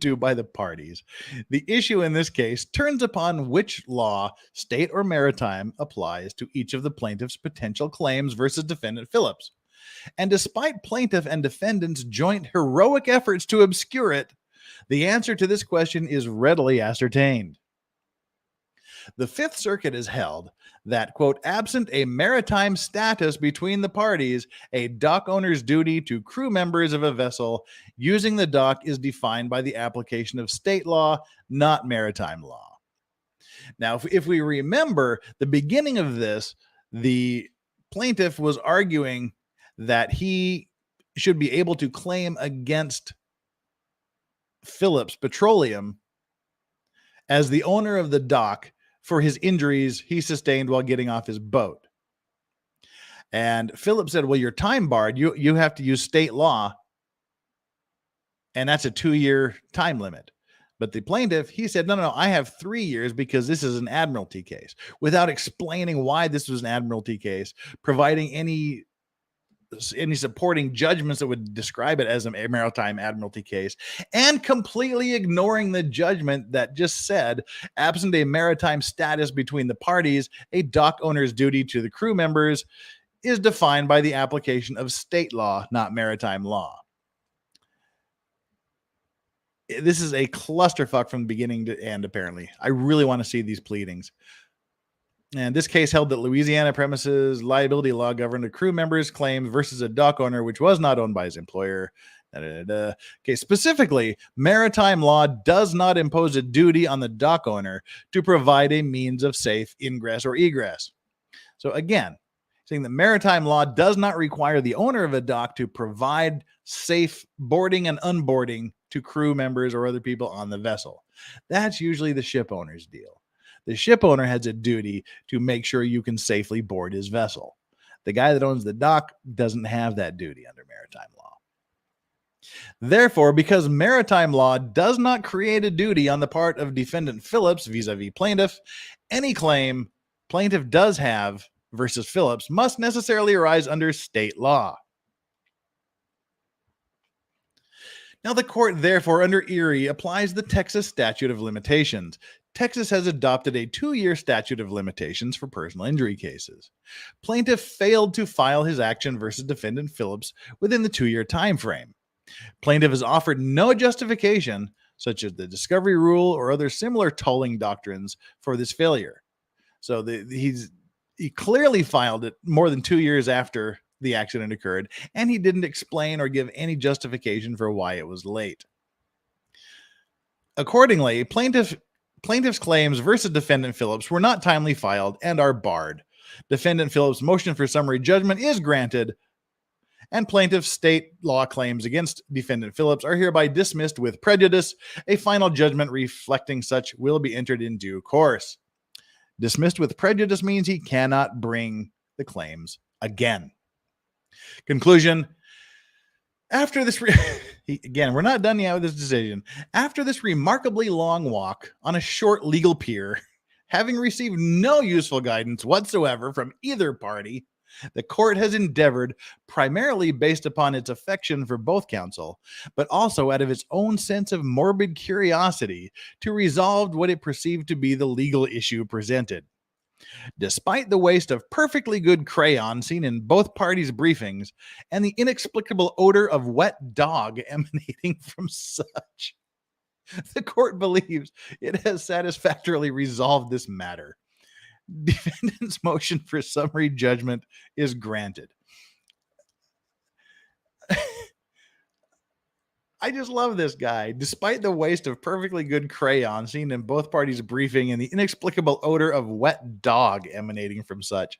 to by the parties, the issue in this case turns upon which law, state or maritime, applies to each of the plaintiff's potential claims versus defendant Phillips. And despite plaintiff and defendant's joint heroic efforts to obscure it, The answer to this question is readily ascertained. The Fifth Circuit has held that, quote, absent a maritime status between the parties, a dock owner's duty to crew members of a vessel using the dock is defined by the application of state law, not maritime law. Now, if we remember the beginning of this, the plaintiff was arguing that he should be able to claim against Phillips Petroleum as the owner of the dock for his injuries he sustained while getting off his boat. And Phillips said, well, you're time barred. You have to use state law. And that's a 2-year time limit. But the plaintiff, he said, no, I have 3 years because this is an admiralty case, without explaining why this was an admiralty case, providing any supporting judgments that would describe it as a maritime admiralty case, and completely ignoring the judgment that just said, absent a maritime status between the parties, a dock owner's duty to the crew members is defined by the application of state law, not maritime law. This is a clusterfuck from beginning to end, apparently. I really want to see these pleadings. And this case held that Louisiana premises liability law governed a crew member's claim versus a dock owner, which was not owned by his employer. Okay, specifically, maritime law does not impose a duty on the dock owner to provide a means of safe ingress or egress. So again, saying that maritime law does not require the owner of a dock to provide safe boarding and unboarding to crew members or other people on the vessel. That's usually the ship owner's deal. The ship owner has a duty to make sure you can safely board his vessel. The guy that owns the dock doesn't have that duty under maritime law. Therefore, because maritime law does not create a duty on the part of defendant Phillips vis-a-vis plaintiff, any claim plaintiff does have versus Phillips must necessarily arise under state law. Now, the court, therefore, under Erie, applies the Texas statute of limitations. Texas has adopted a 2-year statute of limitations for personal injury cases. Plaintiff failed to file his action versus defendant Phillips within the 2-year time frame. Plaintiff has offered no justification, such as the discovery rule or other similar tolling doctrines, for this failure. So he clearly filed it more than 2 years after the accident occurred, and he didn't explain or give any justification for why it was late. Accordingly, plaintiff's claims versus defendant Phillips were not timely filed and are barred. Defendant Phillips' motion for summary judgment is granted, and plaintiff's state law claims against defendant Phillips are hereby dismissed with prejudice. A final judgment reflecting such will be entered in due course. Dismissed with prejudice means he cannot bring the claims again. Conclusion. After this, again, we're not done yet with this decision. After this remarkably long walk on a short legal pier, having received no useful guidance whatsoever from either party, the court has endeavored, primarily based upon its affection for both counsel, but also out of its own sense of morbid curiosity, to resolve what it perceived to be the legal issue presented. Despite the waste of perfectly good crayon seen in both parties' briefings and the inexplicable odor of wet dog emanating from such, the court believes it has satisfactorily resolved this matter. Defendant's motion for summary judgment is granted. I just love this guy. Despite the waste of perfectly good crayon seen in both parties' briefing and the inexplicable odor of wet dog emanating from such.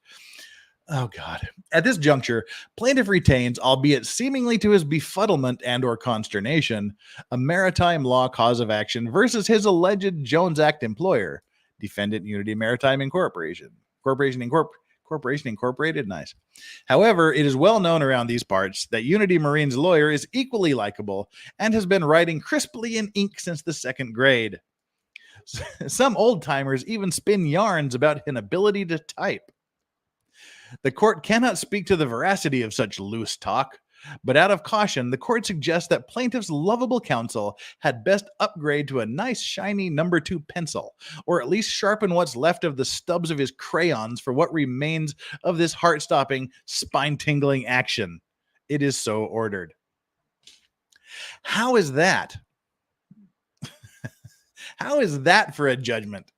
Oh, God. At this juncture, plaintiff retains, albeit seemingly to his befuddlement and or consternation, a maritime law cause of action versus his alleged Jones Act employer, defendant Unity Maritime Incorporation. Corporation Incorporated, nice. However, it is well known around these parts that Unity Marine's lawyer is equally likable and has been writing crisply in ink since the 2nd grade. Some old-timers even spin yarns about an ability to type. The court cannot speak to the veracity of such loose talk, but out of caution, the court suggests that plaintiff's lovable counsel had best upgrade to a nice shiny number 2 pencil, or at least sharpen what's left of the stubs of his crayons for what remains of this heart-stopping, spine-tingling action. It is so ordered. How is that How is that for a judgment?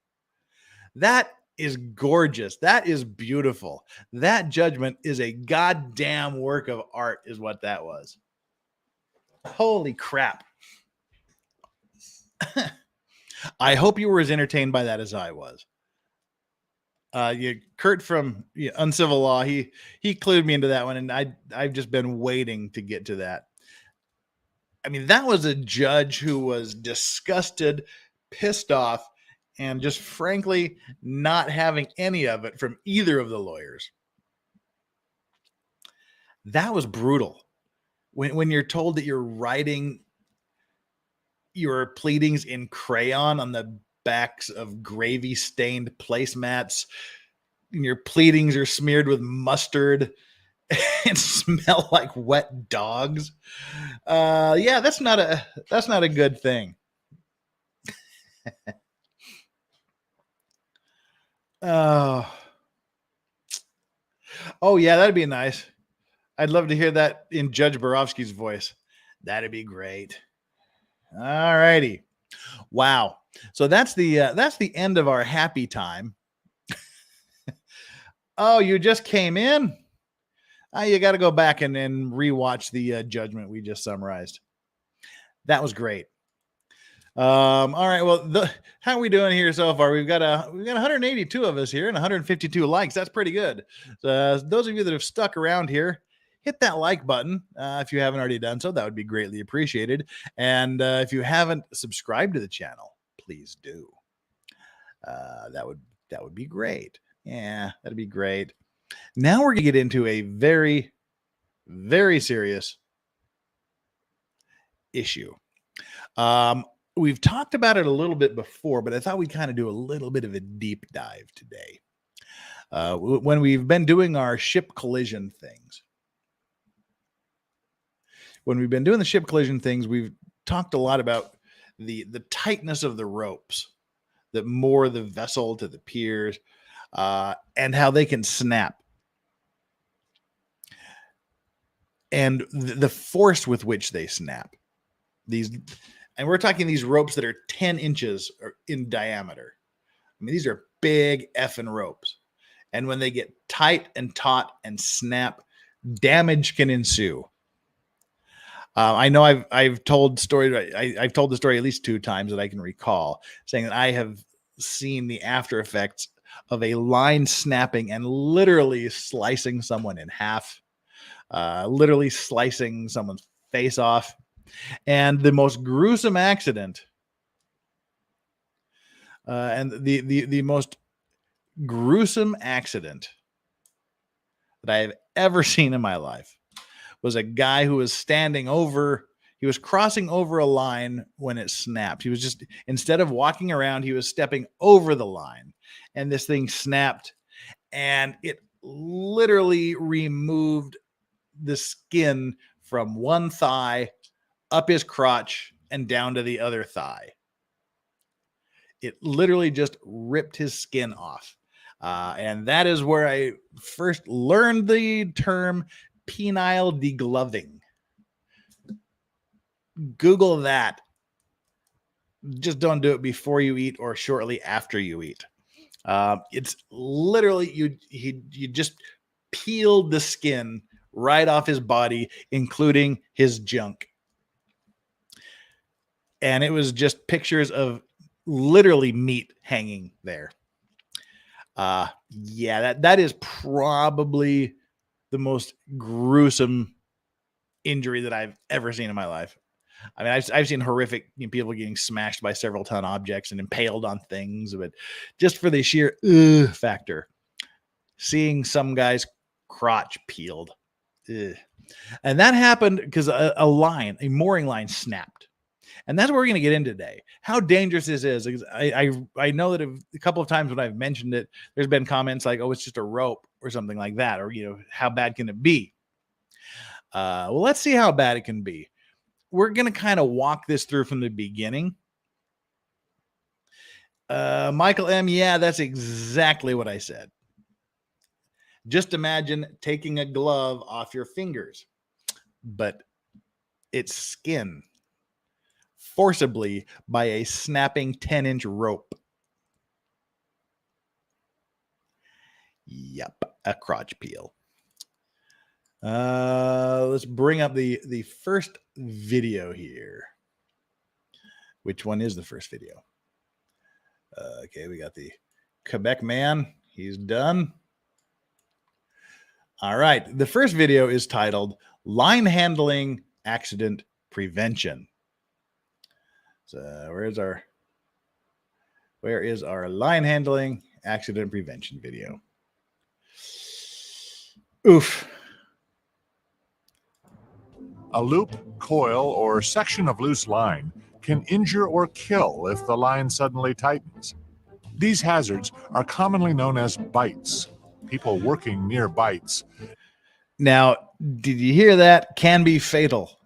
That is gorgeous. That is beautiful. That judgment is a goddamn work of art, is what that was. Holy crap. I hope you were as entertained by that as I was. Kurt from Uncivil Law, he clued me into that one, and I've just been waiting to get to that. I mean, that was a judge who was disgusted, pissed off, and just frankly not having any of it from either of the lawyers. That was brutal. When you're told that you're writing your pleadings in crayon on the backs of gravy stained placemats, and your pleadings are smeared with mustard and smell like wet dogs. Yeah, that's not a good thing. Oh, yeah, that'd be nice. I'd love to hear that in Judge Borofsky's voice. That'd be great. All righty. Wow. So that's the end of our happy time. Oh, you just came in? You got to go back and rewatch the judgment we just summarized. That was great. All right. Well, how are we doing here so far? We've got 182 of us here and 152 likes. That's pretty good. Those of you that have stuck around here, hit that like button if you haven't already done so. That would be greatly appreciated. And if you haven't subscribed to the channel, please do. That would be great. Yeah, that'd be great. Now we're gonna get into a very, very serious issue. We've talked about it a little bit before, but I thought we'd kind of do a little bit of a deep dive today. When we've been doing our ship collision things, we've talked a lot about the tightness of the ropes that moor the vessel to the piers, and how they can snap, and the force with which they snap. And we're talking these ropes that are 10 inches in diameter. I mean, these are big effing ropes. And when they get tight and taut and snap, damage can ensue. I know I've told stories. I've told the story at least 2 times that I can recall, saying that I have seen the after effects of a line snapping and literally slicing someone in half, literally slicing someone's face off. And the most gruesome accident, and the most gruesome accident that I have ever seen in my life was a guy who was he was crossing over a line when it snapped. He was just, instead of walking around, he was stepping over the line, and this thing snapped, and it literally removed the skin from one thigh up his crotch and down to the other thigh. It literally just ripped his skin off. And that is where I first learned the term penile degloving. Google that. Just don't do it before you eat or shortly after you eat. It's literally you just peeled the skin right off his body, including his junk. And it was just pictures of literally meat hanging there. Yeah, that is probably the most gruesome injury that I've ever seen in my life. I mean, I've seen horrific people getting smashed by several ton objects and impaled on things, but just for the sheer factor, seeing some guy's crotch peeled. Ugh. And that happened because a mooring line snapped. And that's what we're going to get into today. How dangerous this is. I know that a couple of times when I've mentioned it, there's been comments like, "Oh, it's just a rope" or something like that, or how bad can it be? Well, let's see how bad it can be. We're going to kind of walk this through from the beginning. Michael M. Yeah, that's exactly what I said. Just imagine taking a glove off your fingers, but it's skin. forcibly by a snapping 10-inch rope. Yep, a crotch peel. Let's bring up the first video here. Which one is the first video? Okay, we got the Quebec man. He's done. All right. The first video is titled Line Handling Accident Prevention. So where is our line handling accident prevention video? Oof.
A loop, coil, or section of loose line can injure or kill if the line suddenly tightens. These hazards are commonly known as bites. People working near bites.
Now, did you hear that? Can be fatal.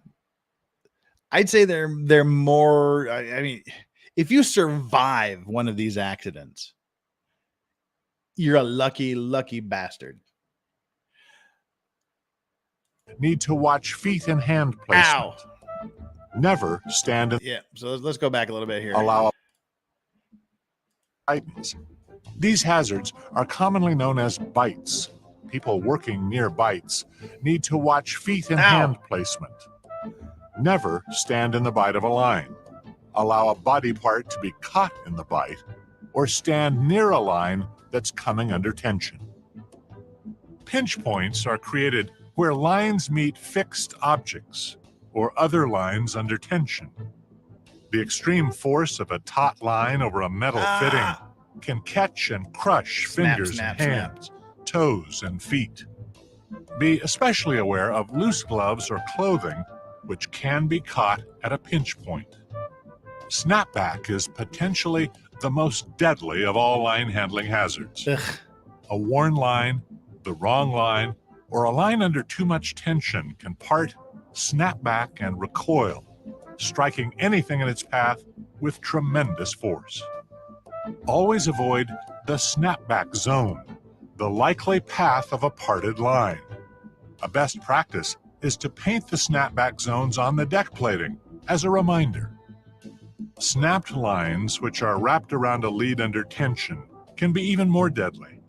I'd say they're more. I mean, if you survive one of these accidents, you're a lucky bastard.
Need to watch feet and hand placement.
Ow.
Never stand in.
Yeah, so let's go back a little bit here.
Allow tightens. These hazards are commonly known as bites. People working near bites need to watch feet and hand placement. Never stand in the bite of a line. Allow a body part to be caught in the bite, or stand near a line that's coming under tension. Pinch points are created where lines meet fixed objects or other lines under tension. The extreme force of a taut line over a metal fitting can catch and crush fingers and hands, toes, and feet. Be especially aware of loose gloves or clothing which can be caught at a pinch point. Snapback is potentially the most deadly of all line handling hazards. A worn line, the wrong line, or a line under too much tension can part, snap back, and recoil, striking anything in its path with tremendous force. Always avoid the snapback zone, the likely path of a parted line. A best practice is to paint the snapback zones on the deck plating as a reminder. Snapped lines, which are wrapped around a lead under tension, can be even more deadly,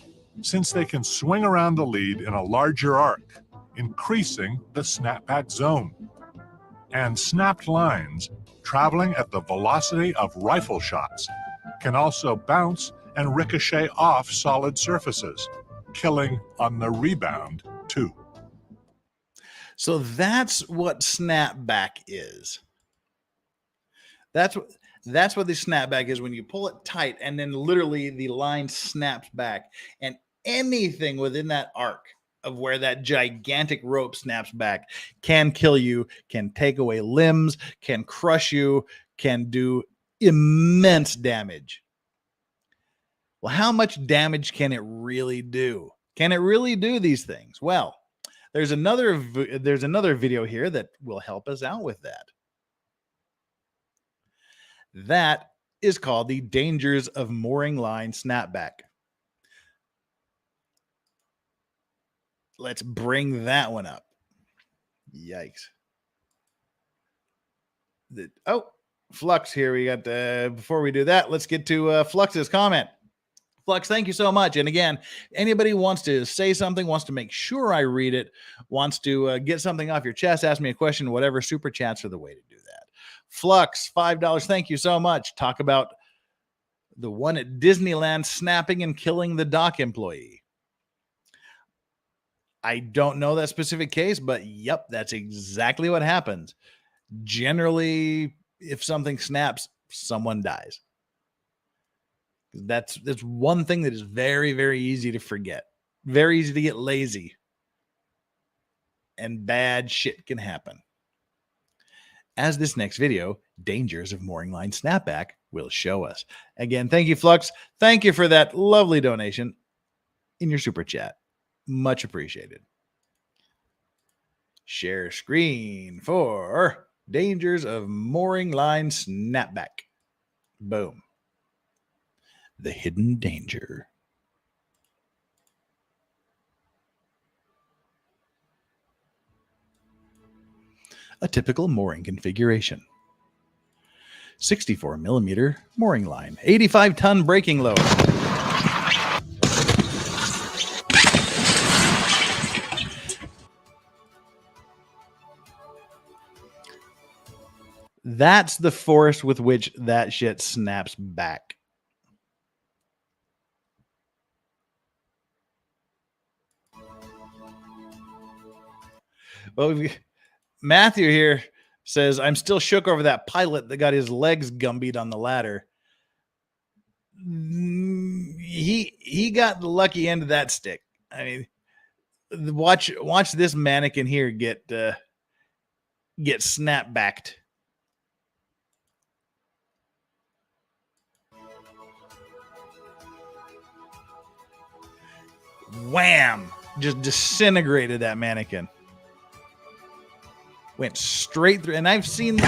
since they can swing around the lead in a larger arc, increasing the snapback zone. And snapped lines, traveling at the velocity of rifle shots, can also bounce and ricochet off solid surfaces, killing on the rebound too.
So that's what snapback is. That's what the snapback is, when you pull it tight and then literally the line snaps back, and anything within that arc of where that gigantic rope snaps back can kill you, can take away limbs, can crush you, can do immense damage. Well, how much damage can it really do? Can it really do these things? Well, there's another video here that will help us out with that. That is called the Dangers of Mooring Line Snapback. Let's bring that one up. Yikes. Flux here. We got before we do that, let's get to Flux's comment. Flux, thank you so much. And again, anybody wants to say something, wants to make sure I read it, wants to get something off your chest, ask me a question, whatever, super chats are the way to do that. Flux, $5. Thank you so much. Talk about the one at Disneyland snapping and killing the dock employee. I don't know that specific case, but yep, that's exactly what happens. Generally, if something snaps, someone dies. That's one thing that is very, very easy to forget. Very easy to get lazy. And bad shit can happen. As this next video, Dangers of Mooring Line Snapback, will show us. Again, thank you, Flux. Thank you for that lovely donation in your super chat. Much appreciated. Share screen for Dangers of Mooring Line Snapback. Boom. The hidden danger. A typical mooring configuration. 64 millimeter mooring line, 85-ton braking load. That's the force with which that shit snaps back. Well, Matthew here says, I'm still shook over that pilot that got his legs gumbied on the ladder. He got the lucky end of that stick. I mean, watch this mannequin here get snapbacked. Wham! Just disintegrated that mannequin. Went straight through. And I've seen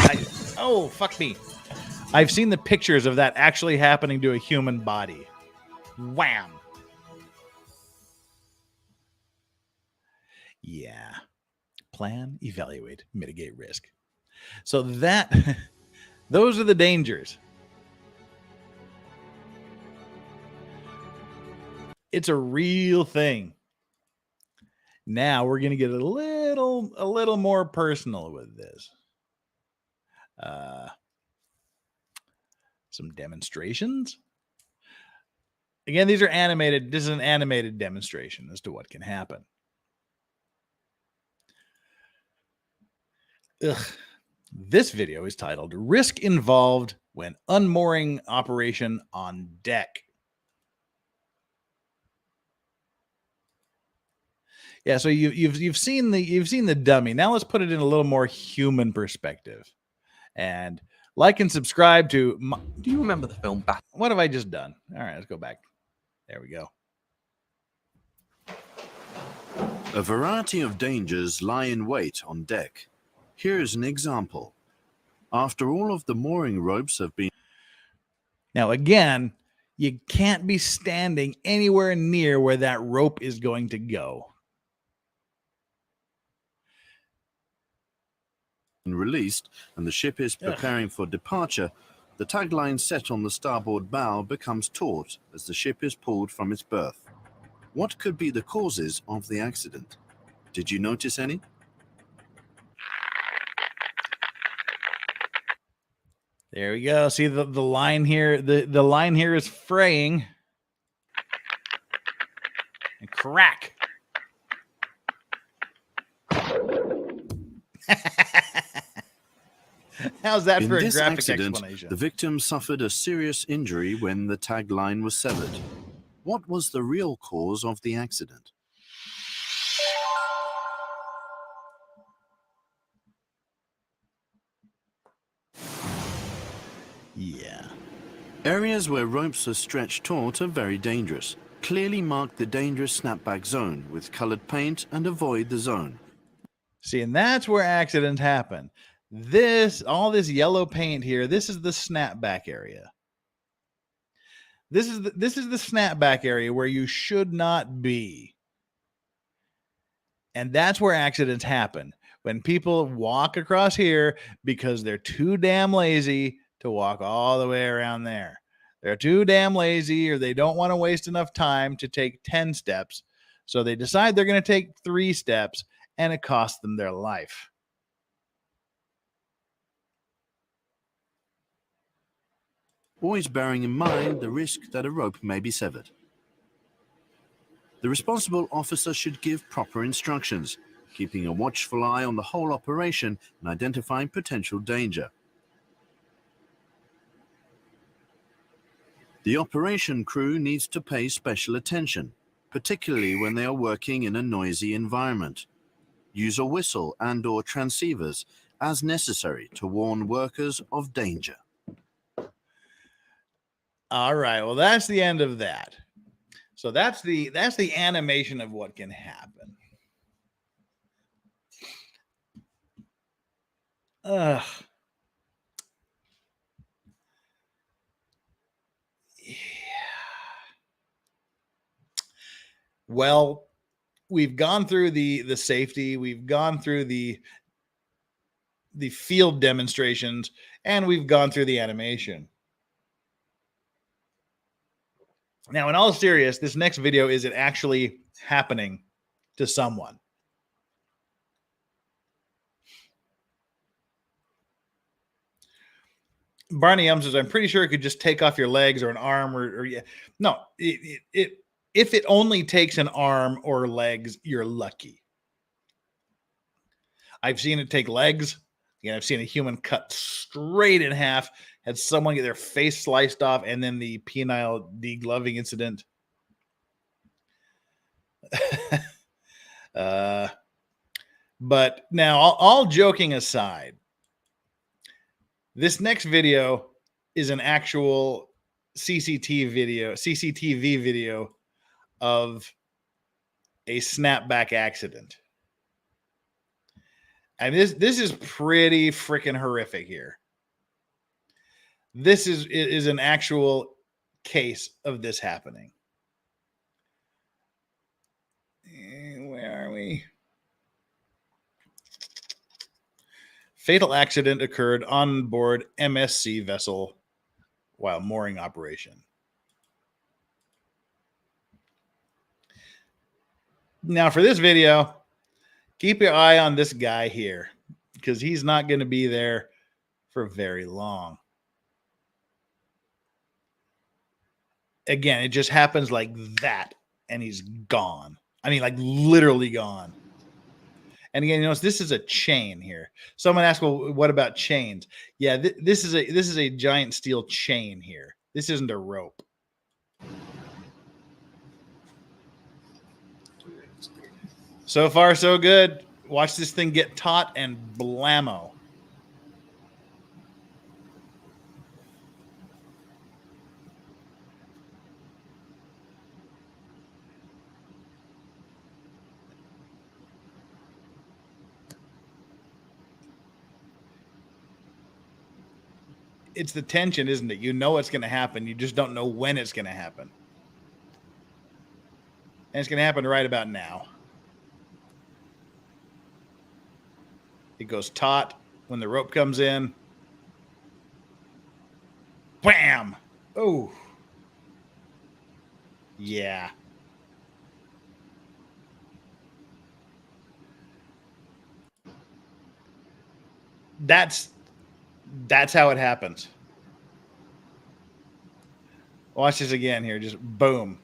oh, fuck me. I've seen the pictures of that actually happening to a human body. Wham! Yeah. Plan, evaluate, mitigate risk. So those are the dangers. It's a real thing. Now we're going to get a little more personal with this. Some demonstrations. Again, these are animated. This is an animated demonstration as to what can happen. This video is titled Risk Involved When Unmooring Operation on Deck. Yeah, so you've seen the dummy. Now let's put it in a little more human perspective. And like and subscribe to
Do you remember the film Battle?
What have I just done? All right, let's go back. There we go.
A variety of dangers lie in wait on deck. Here is an example. After all of the mooring ropes have been...
Now, again, you can't be standing anywhere near where that rope is going to go.
released and the ship is preparing for departure, the tagline set on the starboard bow becomes taut as the ship is pulled from its berth. What could be the causes of the accident? Did you notice any?
There we go. See the line here. The line here is fraying. And crack. How's that for a graphic explanation?
The victim suffered a serious injury when the tagline was severed. What was the real cause of the accident?
Yeah.
Areas where ropes are stretched taut are very dangerous. Clearly mark the dangerous snapback zone with colored paint and avoid the zone.
See, and that's where accidents happen. All this yellow paint here, this is the snapback area. This is the snapback area where you should not be. And that's where accidents happen. When people walk across here because they're too damn lazy to walk all the way around there. They're too damn lazy, or they don't want to waste enough time to take 10 steps. So they decide they're going to take 3 steps, and it costs them their life.
Always bearing in mind the risk that a rope may be severed. The responsible officer should give proper instructions, keeping a watchful eye on the whole operation and identifying potential danger. The operation crew needs to pay special attention, particularly when they are working in a noisy environment. Use a whistle and/or transceivers as necessary to warn workers of danger.
All right. Well, that's the end of that. So that's the animation of what can happen. Yeah. Well, we've gone through the safety. We've gone through the the field demonstrations, and we've gone through the animation. Now, in all seriousness, this next video, is it actually happening to someone? Barney M says, I'm pretty sure it could just take off your legs or an arm or yeah. No, if it only takes an arm or legs, you're lucky. I've seen it take legs. I've seen a human cut straight in half, had someone get their face sliced off, and then the penile degloving incident. But now, all joking aside, this next video is an actual CCTV video of a snapback accident. And this is pretty freaking horrific here. This is an actual case of this happening. Where are we? Fatal accident occurred on board MSC vessel while mooring operation. Now, for this video, keep your eye on this guy here, because he's not going to be there for very long. Again, it just happens like that, and he's gone. I mean, like literally gone. And again, you notice this is a chain here. Someone asked, well, what about chains? Yeah, this is a giant steel chain here. This isn't a rope. So far, so good. Watch this thing get taut and blammo. It's the tension, isn't it? You know it's going to happen. You just don't know when it's going to happen. And it's going to happen right about now. It goes taut when the rope comes in. Wham! Oh. Yeah. That's how it happens. Watch this again here. Just boom.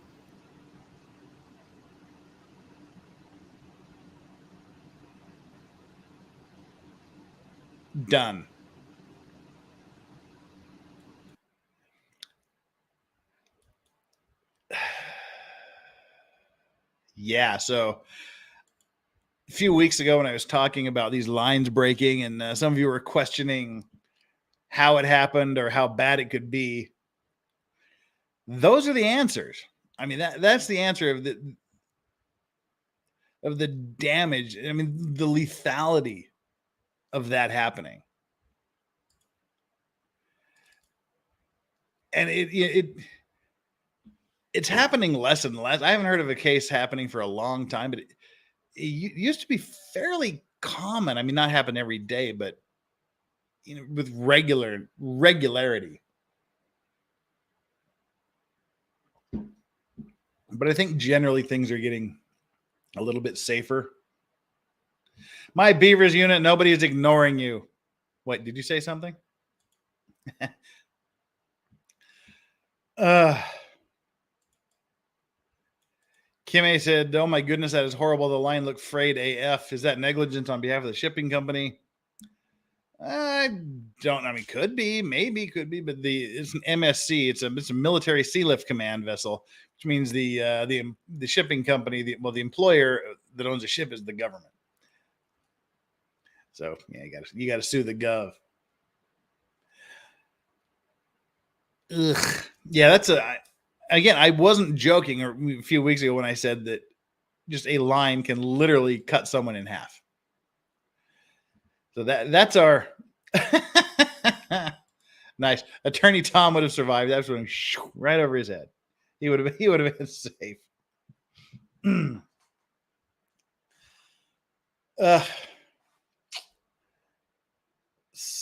Done. Yeah, so a few weeks ago when I was talking about these lines breaking, and some of you were questioning how it happened or how bad it could be, those are the answers. I mean, that's the answer of the damage. I mean, the lethality of that happening. And it's happening less and less. I haven't heard of a case happening for a long time, but it used to be fairly common. I mean, not happen every day, but with regularity. But I think generally things are getting a little bit safer. My Beavers unit, nobody is ignoring you. Wait, did you say something? Kim A said, oh my goodness, that is horrible. The line looked frayed AF. Is that negligence on behalf of the shipping company? I mean, could be, maybe could be, but it's an MSC. It's a military sea lift command vessel, which means the shipping company, the employer that owns the ship is the government. So yeah, you got to sue the gov. Ugh. Yeah, again, I wasn't joking a few weeks ago when I said that just a line can literally cut someone in half. So that's our nice. Attorney Tom would have survived. That was right over his head. He would have been safe.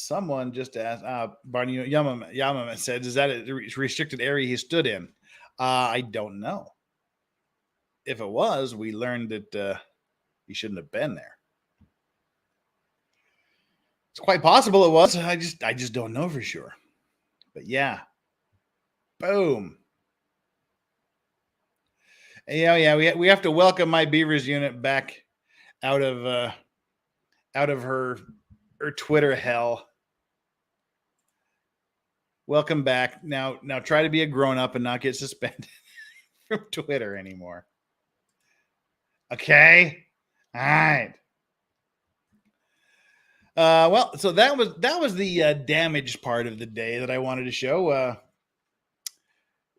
Someone just asked, Barney Yamama said, is that a restricted area he stood in? I don't know. If it was, we learned that he shouldn't have been there. It's quite possible it was. I just don't know for sure. But yeah. Boom. Yeah, we have to welcome my Beavers unit back out of her Twitter hell. Welcome back. Now try to be a grown-up and not get suspended from Twitter anymore. Okay? All right. Well, so that was the damaged part of the day that I wanted to show.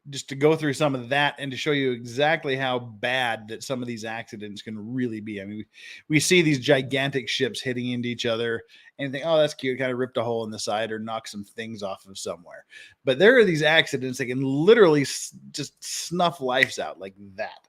Just to go through some of that and to show you exactly how bad that some of these accidents can really be. I mean, we see these gigantic ships hitting into each other and think, oh, that's cute, kind of ripped a hole in the side or knocked some things off of somewhere. But there are these accidents that can literally just snuff lives out like that.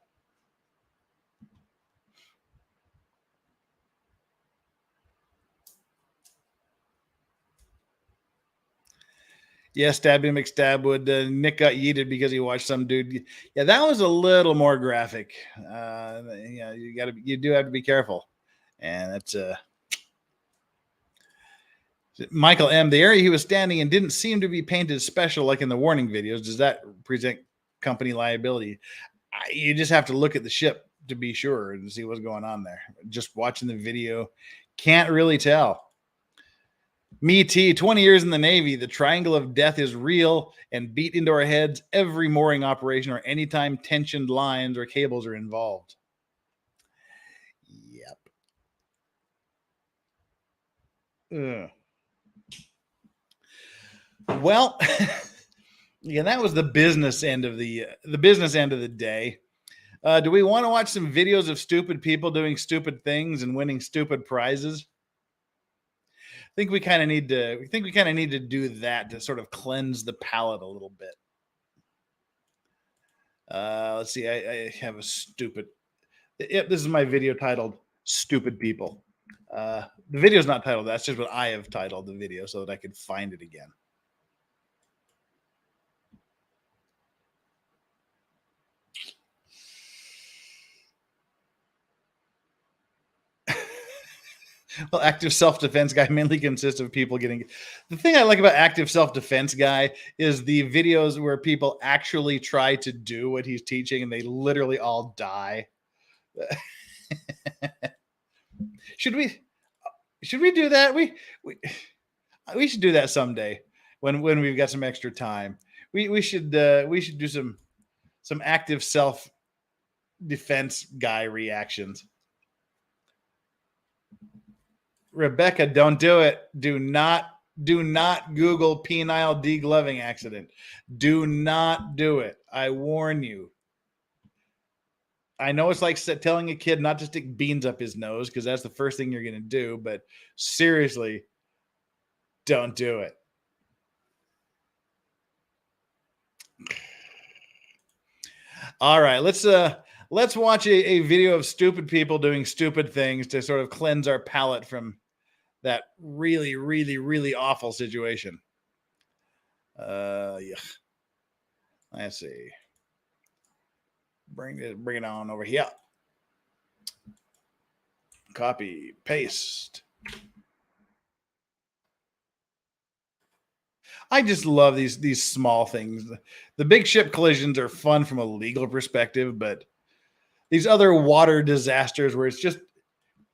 Yeah, Stabby McStabwood. Nick got yeeted because he watched some dude. Yeah, that was a little more graphic. Yeah, you do have to be careful. And that's Michael M. The area he was standing in didn't seem to be painted special like in the warning videos. Does that present company liability? You just have to look at the ship to be sure and see what's going on there. Just watching the video, can't really tell. Me T, 20 years in the Navy, the triangle of death is real and beat into our heads every mooring operation or anytime tensioned lines or cables are involved. Yep. Ugh. Well, yeah, that was the business end of the day. Do we want to watch some videos of stupid people doing stupid things and winning stupid prizes? I think we kind of need to do that to sort of cleanse the palate a little bit. Let's see. I have a stupid. Yep, this is my video titled "Stupid People." The video's not titled. That's just what I have titled the video so that I could find it again. Well, active self-defense guy mainly consists of people getting. The thing I like about active self-defense guy is the videos where people actually try to do what he's teaching and they literally all die. Should we do that? We should do that someday when we've got some extra time. We should do some active self-defense guy reactions. Rebecca, don't do it. Do not Google penile degloving accident. Do not do it. I warn you. I know it's like telling a kid not to stick beans up his nose because that's the first thing you're going to do, but seriously, don't do it. All right, let's watch a video of stupid people doing stupid things to sort of cleanse our palate from that really, really, really awful situation. Yeah. Let's see. Bring it on over here. Copy, paste. I just love these small things. The big ship collisions are fun from a legal perspective, but these other water disasters where it's just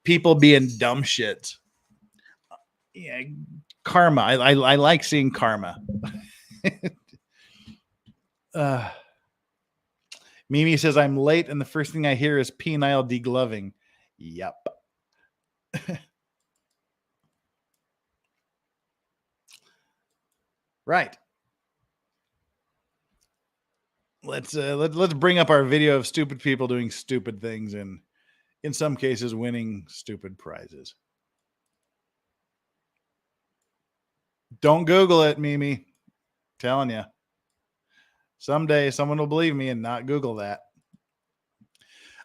people being dumb shits. Yeah, karma. I like seeing karma. Mimi says I'm late, and the first thing I hear is penile degloving. Yep. Right. Let's bring up our video of stupid people doing stupid things and in some cases winning stupid prizes. Don't Google it, Mimi. Telling you. Someday someone will believe me and not Google that.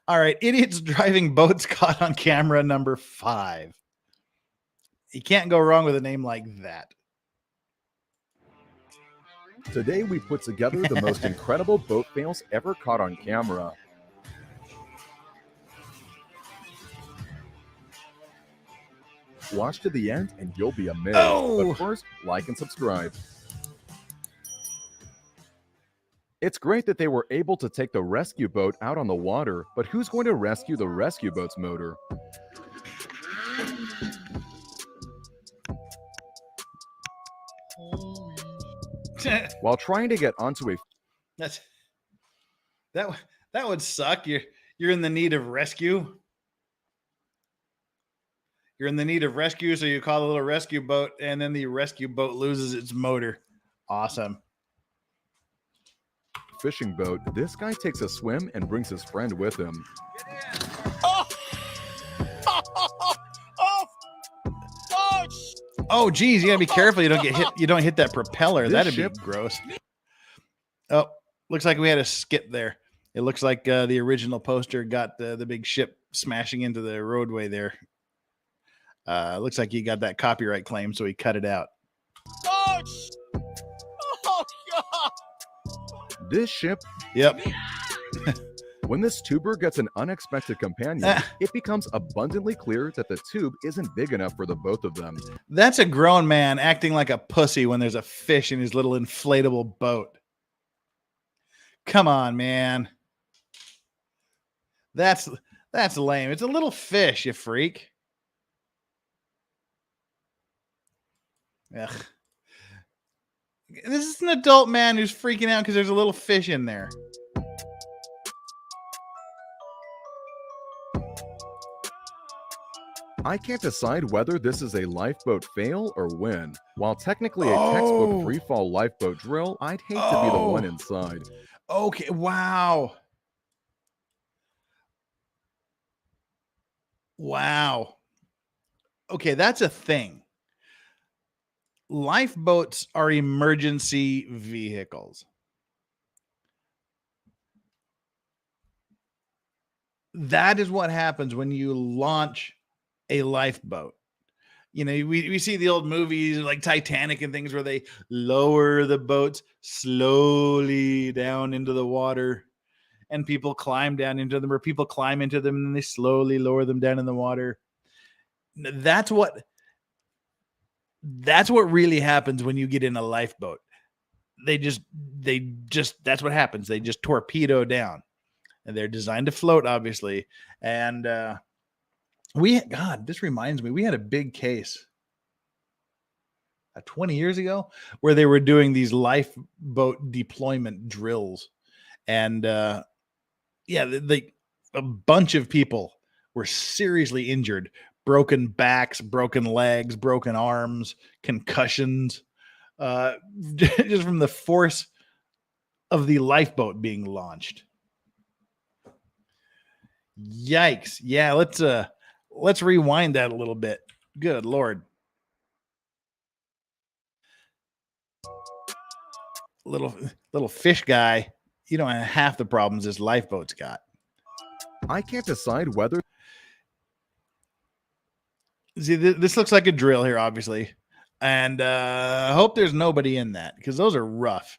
All right. Idiots driving boats caught on camera number 5. You can't go wrong with a name like that.
Today we put together the most incredible boat fails ever caught on camera. Watch to the end and you'll be amazed.
Oh!
But first, like and subscribe. It's great that they were able to take the rescue boat out on the water, but who's going to rescue the rescue boat's motor? While trying to get onto a
that would suck. You're in the need of rescue. You're in the need of rescue, so you call the little rescue boat, and then the rescue boat loses its motor. Awesome.
fishing boat, this guy takes a swim and brings his friend with him.
Oh, geez, you gotta be careful. You don't get hit. You don't hit that propeller.
This
That'd
ship-
be gross. Oh, looks like we had a skip there. It looks like the original poster got the big ship smashing into the roadway there. Looks like he got that copyright claim, so he cut it out.
This ship,
Yep.
when this tuber gets an unexpected companion, it becomes abundantly clear that the tube isn't big enough for the both of them.
That's a grown man acting like a pussy when there's a fish in his little inflatable boat. Come on, man. That's lame. It's a little fish, you freak. Ugh. This is an adult man who's freaking out because there's a little fish in there.
I can't decide whether this is a lifeboat fail or win. While technically a textbook free-fall lifeboat drill, I'd hate to be the one inside.
Okay, wow. Wow. Okay, that's a thing. Lifeboats are emergency vehicles. That is what happens when you launch a lifeboat. You know, we see the old movies like Titanic and things where they lower the boats slowly down into the water and people climb down into them, or people climb into them and they slowly lower them down in the water. That's what really happens when you get in a lifeboat. They just that's what happens. They just torpedo down, and they're designed to float, obviously. And this reminds me, we had a big case 20 years ago where they were doing these lifeboat deployment drills, and a bunch of people were seriously injured. Broken backs, broken legs, broken arms, concussions, just from the force of the lifeboat being launched. Yikes. Yeah, let's rewind that a little bit. Good Lord. Little fish guy, you don't have half the problems this lifeboat's got.
I can't decide whether...
See, this looks like a drill here, obviously. And I hope there's nobody in that, because those are rough.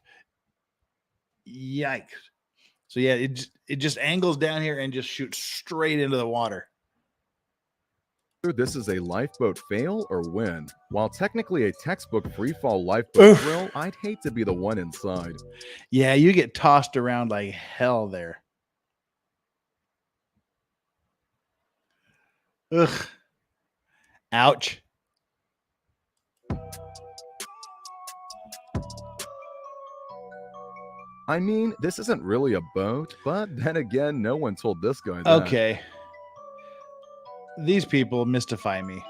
Yikes. So yeah, it just angles down here and just shoots straight into the water.
This is a lifeboat fail or win. While technically a textbook free-fall lifeboat drill, I'd hate to be the one inside.
Yeah, you get tossed around like hell there. Ugh. Ouch.
I mean, this isn't really a boat, but then again, no one told this guy that.
Okay. These people mystify me.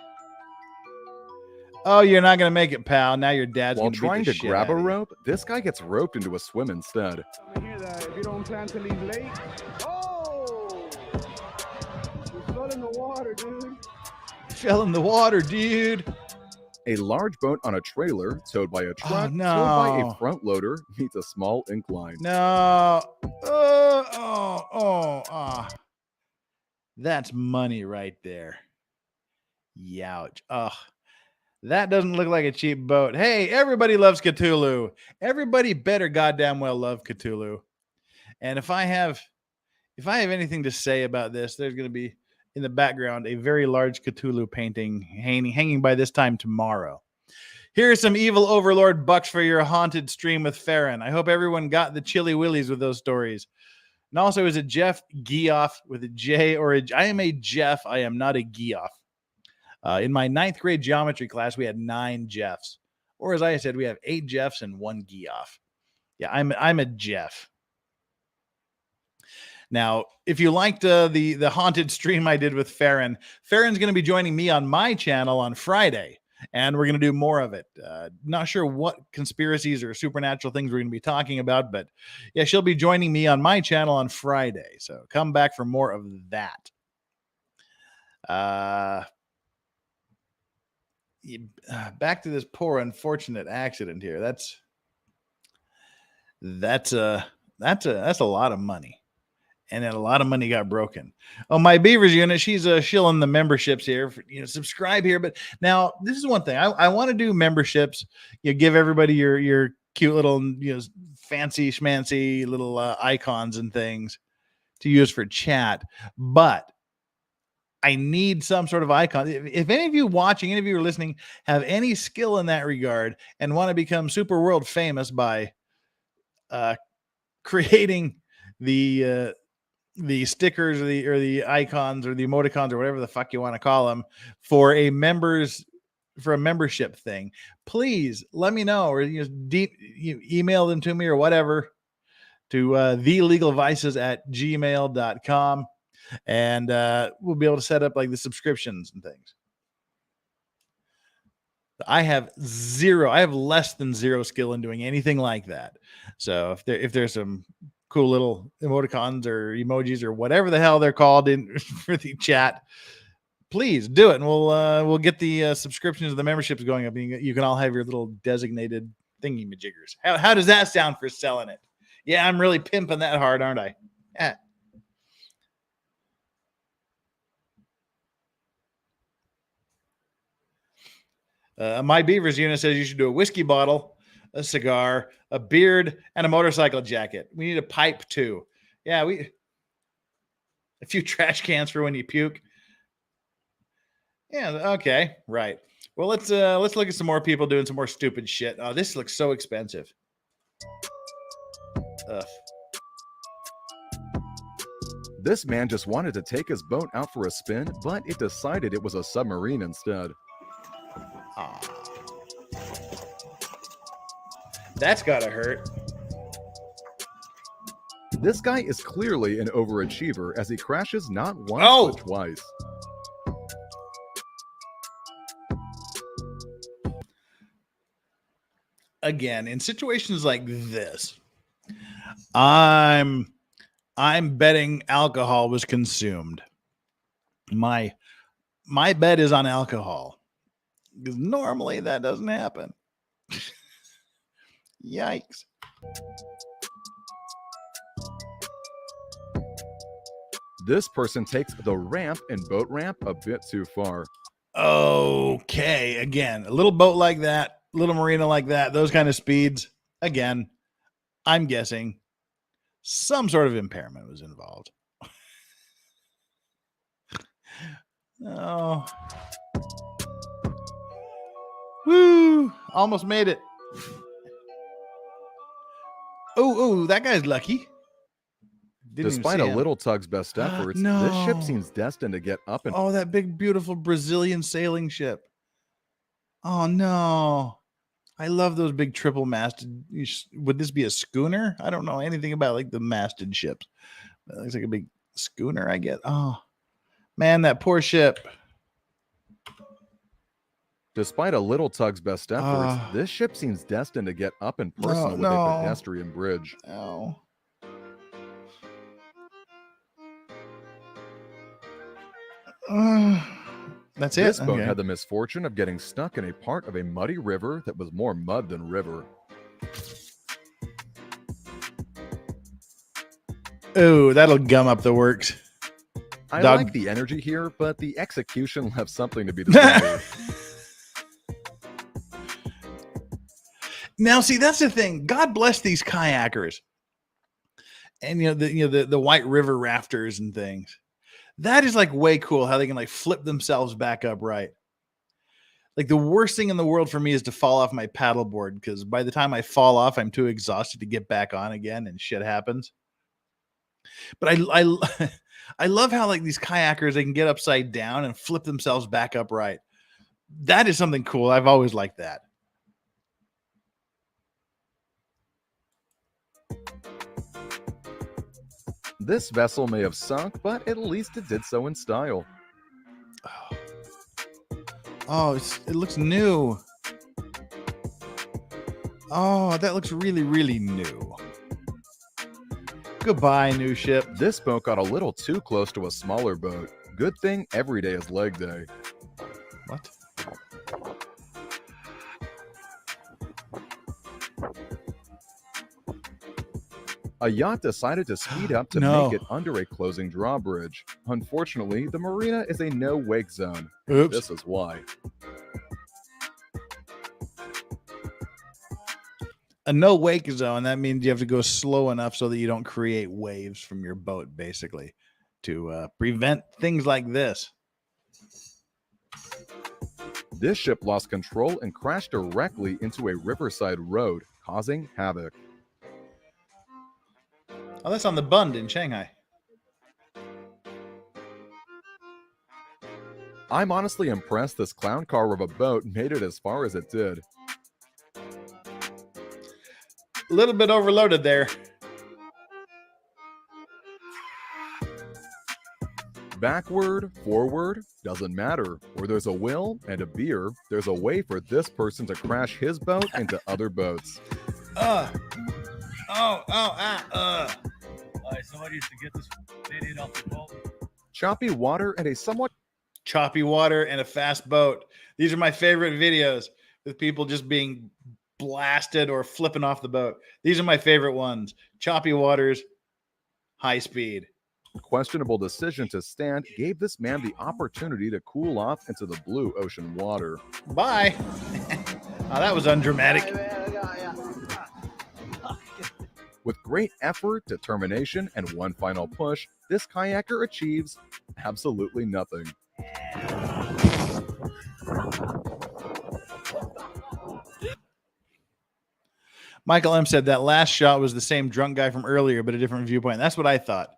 Oh, you're not going to make it, pal. Now your dad's
While
going to
trying to grab a
rope.
rope, this guy gets roped into a swim instead.
If you don't plan to leave late, you fell in the water, dude.
Fell in the water, dude.
A large boat on a trailer towed by a truck towed
no.
by a front loader meets a small incline.
No. That's money right there. Youch. Ugh. That doesn't look like a cheap boat. Hey, everybody loves Cthulhu. Everybody better goddamn well love Cthulhu. And if I have anything to say about this, there's going to be in the background a very large Cthulhu painting hanging by this time tomorrow. Here's some evil overlord bucks for your haunted stream with Farron. I hope everyone got the chilly willies with those stories. And also, is it Jeff Geoff with a J or I am a Jeff. I am not a Geoff. In my 9th grade geometry class, we had 9 Jeffs. Or as I said, we have 8 Jeffs and 1 Geoff. Yeah, I'm a Jeff. Now, if you liked the haunted stream I did with Farron's going to be joining me on my channel on Friday, and we're going to do more of it. Not sure what conspiracies or supernatural things we're going to be talking about, but yeah, she'll be joining me on my channel on Friday. So come back for more of that. Back to this poor unfortunate accident here. That's a lot of money. And then a lot of money got broken. Oh, my Beavers unit, she's shilling the memberships here. Subscribe here. But now this is one thing. I want to do memberships. You give everybody your cute little, fancy schmancy little icons and things to use for chat. But I need some sort of icon. If any of you watching, any of you are listening, have any skill in that regard and want to become super world famous by creating the stickers or the icons or the emoticons or whatever the fuck you want to call them for a membership thing, please let me know, or email them to me or whatever to thelegalvices@gmail.com, and we'll be able to set up like the subscriptions and things. I have less than zero skill in doing anything like that. So if there's some cool little emoticons or emojis or whatever the hell they're called in for the chat, please do it, and we'll get the subscriptions of the memberships going up. You can all have your little designated thingy majiggers. How does that sound for selling it? Yeah, I'm really pimping that hard, aren't I? Yeah. My Beavers unit says you should do a whiskey bottle, a cigar, a beard, and a motorcycle jacket. We need a pipe too. Yeah, a few trash cans for when you puke. Yeah, okay, right. Well, let's look at some more people doing some more stupid shit. Oh, this looks so expensive. Ugh.
This man just wanted to take his boat out for a spin, but it decided it was a submarine instead.
That's gotta hurt.
This guy is clearly an overachiever as he crashes not once but twice.
Again, in situations like this, I'm betting alcohol was consumed. My bet is on alcohol, because normally that doesn't happen. Yikes.
This person takes the ramp and boat ramp a bit too far.
Okay, again, a little boat like that, little marina like that, those kind of speeds. Again, I'm guessing some sort of impairment was involved. Oh. Woo! Almost made it. Oh, that guy's lucky.
Despite a little tug's best efforts, this ship seems destined to get up and...
Oh, that big, beautiful Brazilian sailing ship. Oh, no. I love those big triple masted. Would this be a schooner? I don't know anything about like the masted ships. That looks like a big schooner, I get. Oh, man, that poor ship.
Despite a little tug's best efforts, this ship seems destined to get up and personal with a pedestrian bridge.
Oh. That's it.
This boat had the misfortune of getting stuck in a part of a muddy river that was more mud than river.
Oh, that'll gum up the works.
I like the energy here, but the execution left something to be desired.
Now, see, that's the thing. God bless these kayakers, and the White River rafters and things. That is like way cool how they can like flip themselves back upright. Like the worst thing in the world for me is to fall off my paddleboard, because by the time I fall off, I'm too exhausted to get back on again, and shit happens. But I love how like these kayakers, they can get upside down and flip themselves back upright. That is something cool. I've always liked that.
This vessel may have sunk, but at least it did so in style.
Oh, it looks new. Oh, that looks really, really new. Goodbye, new ship.
This boat got a little too close to a smaller boat. Good thing every day is leg day.
What?
A yacht decided to speed up to
No.
make it under a closing drawbridge. Unfortunately, the marina is a no-wake zone.
Oops.
This is why.
A no wake zone, that means you have to go slow enough so that you don't create waves from your boat, basically, to prevent things like this.
This ship lost control and crashed directly into a riverside road, causing havoc.
Oh, that's on the Bund in Shanghai.
I'm honestly impressed this clown car of a boat made it as far as it did.
A little bit overloaded there.
Backward, forward, doesn't matter. Where there's a will and a beer, there's a way for this person to crash his boat into other boats.
Alright, somebody needs to get this idiot off the boat.
Choppy water and a somewhat
Choppy water and a fast boat. These are my favorite videos with people just being blasted or flipping off the boat. These are my favorite ones. Choppy waters, high speed.
questionable decision to stand gave this man the opportunity to cool off into the blue ocean water.
Bye. Oh, that was undramatic.
With great effort, determination, and one final push, this kayaker achieves absolutely nothing.
Michael M. said that last shot was the same drunk guy from earlier, but a different viewpoint. That's what I thought.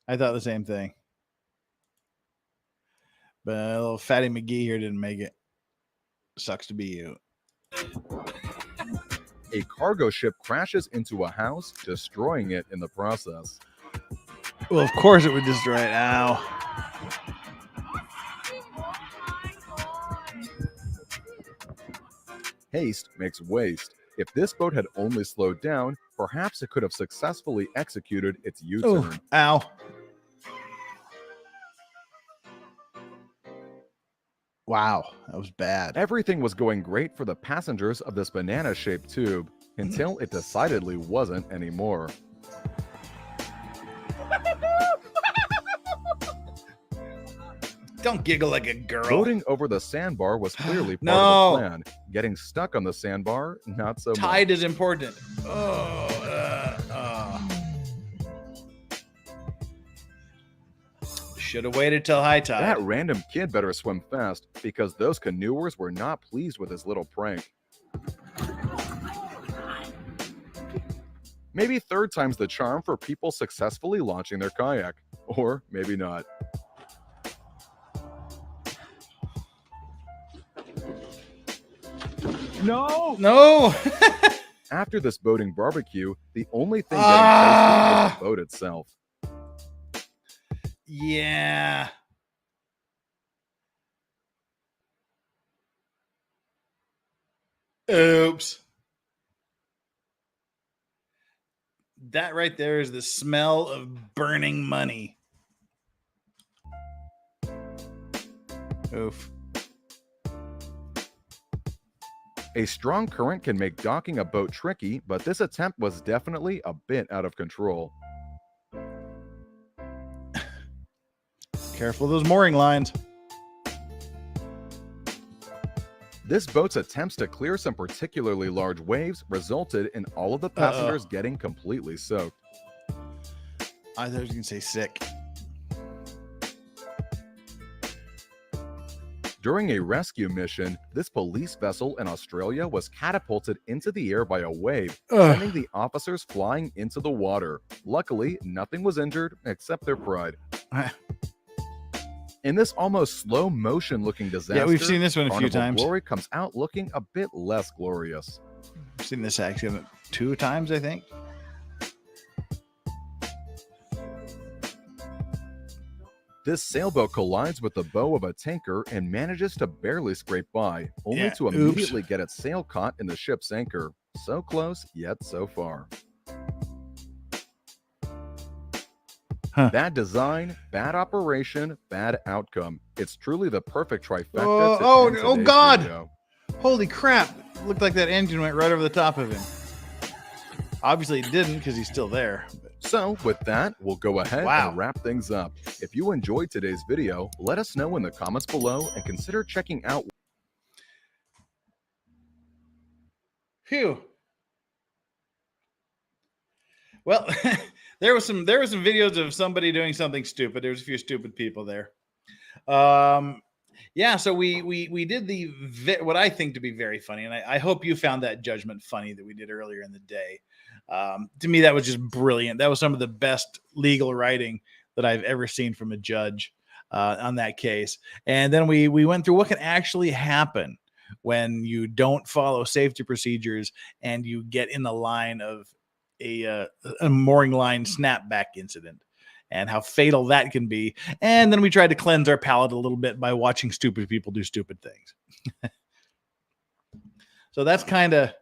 I thought the same thing. But little Fatty McGee here didn't make it. Sucks to be you.
A cargo ship crashes into a house, destroying it in the process.
Well, of course it would destroy it. Ow.
Haste makes waste. If this boat had only slowed down, perhaps it could have successfully executed its U-turn.
Ooh, ow. Wow, that was bad.
Everything was going great for the passengers of this banana-shaped tube, until it decidedly wasn't anymore.
Don't giggle like a girl.
Floating over the sandbar was clearly part
No.
of the plan. Getting stuck on the sandbar, not so much.
Tide is important. Oh, should have waited till high tide.
That random kid better swim fast, because those canoers were not pleased with his little prank. Maybe third time's the charm for people successfully launching their kayak. Or maybe not.
No.
After this boating barbecue, the only thing getting tasty was the boat itself.
Yeah. Oops. That right there is the smell of burning money. Oof.
A strong current can make docking a boat tricky, but this attempt was definitely a bit out of control.
Careful of those mooring lines.
This boat's attempts to clear some particularly large waves resulted in all of the passengers getting completely soaked.
I thought I was going to say sick.
During a rescue mission, this police vessel in Australia was catapulted into the air by a wave, sending the officers flying into the water. Luckily, nothing was injured except their pride. In this almost slow motion looking disaster,
Yeah, we've seen this one a few
Carnival
times.
Glory comes out looking a bit less glorious.
I've seen this accident 2 times, I think.
This sailboat collides with the bow of a tanker and manages to barely scrape by, only to immediately get its sail caught in the ship's anchor. So close, yet so far. Bad design, bad operation, bad outcome. It's truly the perfect trifecta.
Oh God! Video. Holy crap! Looked like that engine went right over the top of him. Obviously it didn't because he's still there.
So with that, we'll go ahead and wrap things up. If you enjoyed today's video, let us know in the comments below and consider checking out.
Phew. Well, there was some videos of somebody doing something stupid. There was a few stupid people there. Yeah, so we did what I think to be very funny, and I hope you found that judgment funny that we did earlier in the day. To me, that was just brilliant. That was some of the best legal writing that I've ever seen from a judge on that case. And then we went through what can actually happen when you don't follow safety procedures and you get in the line of a mooring line snapback incident, and how fatal that can be. And then we tried to cleanse our palate a little bit by watching stupid people do stupid things. So that's kind of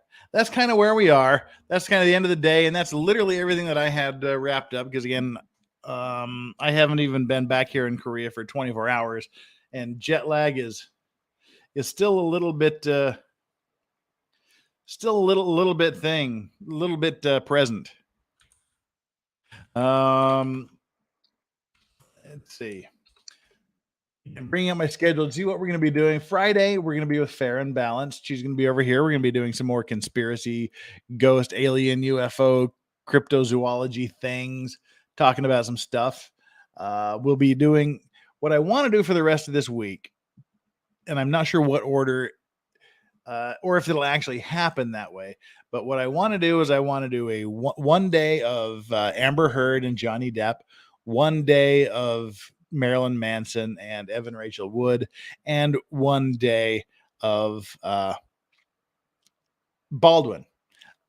where we are. That's kind of the end of the day. And that's literally everything that I had wrapped up. Because again, I haven't even been back here in Korea for 24 hours, and jet lag is still a little bit, present. Let's see. And bringing up my schedule to see what we're going to be doing. Friday, we're going to be with Fair and Balanced. She's going to be over here. We're going to be doing some more conspiracy, ghost, alien, UFO, cryptozoology things, talking about some stuff. We'll be doing what I want to do for the rest of this week, and I'm not sure what order or if it'll actually happen that way. But what I want to do is I want to do a one day of Amber Heard and Johnny Depp, one day of Marilyn Manson and Evan Rachel Wood, and one day of Baldwin.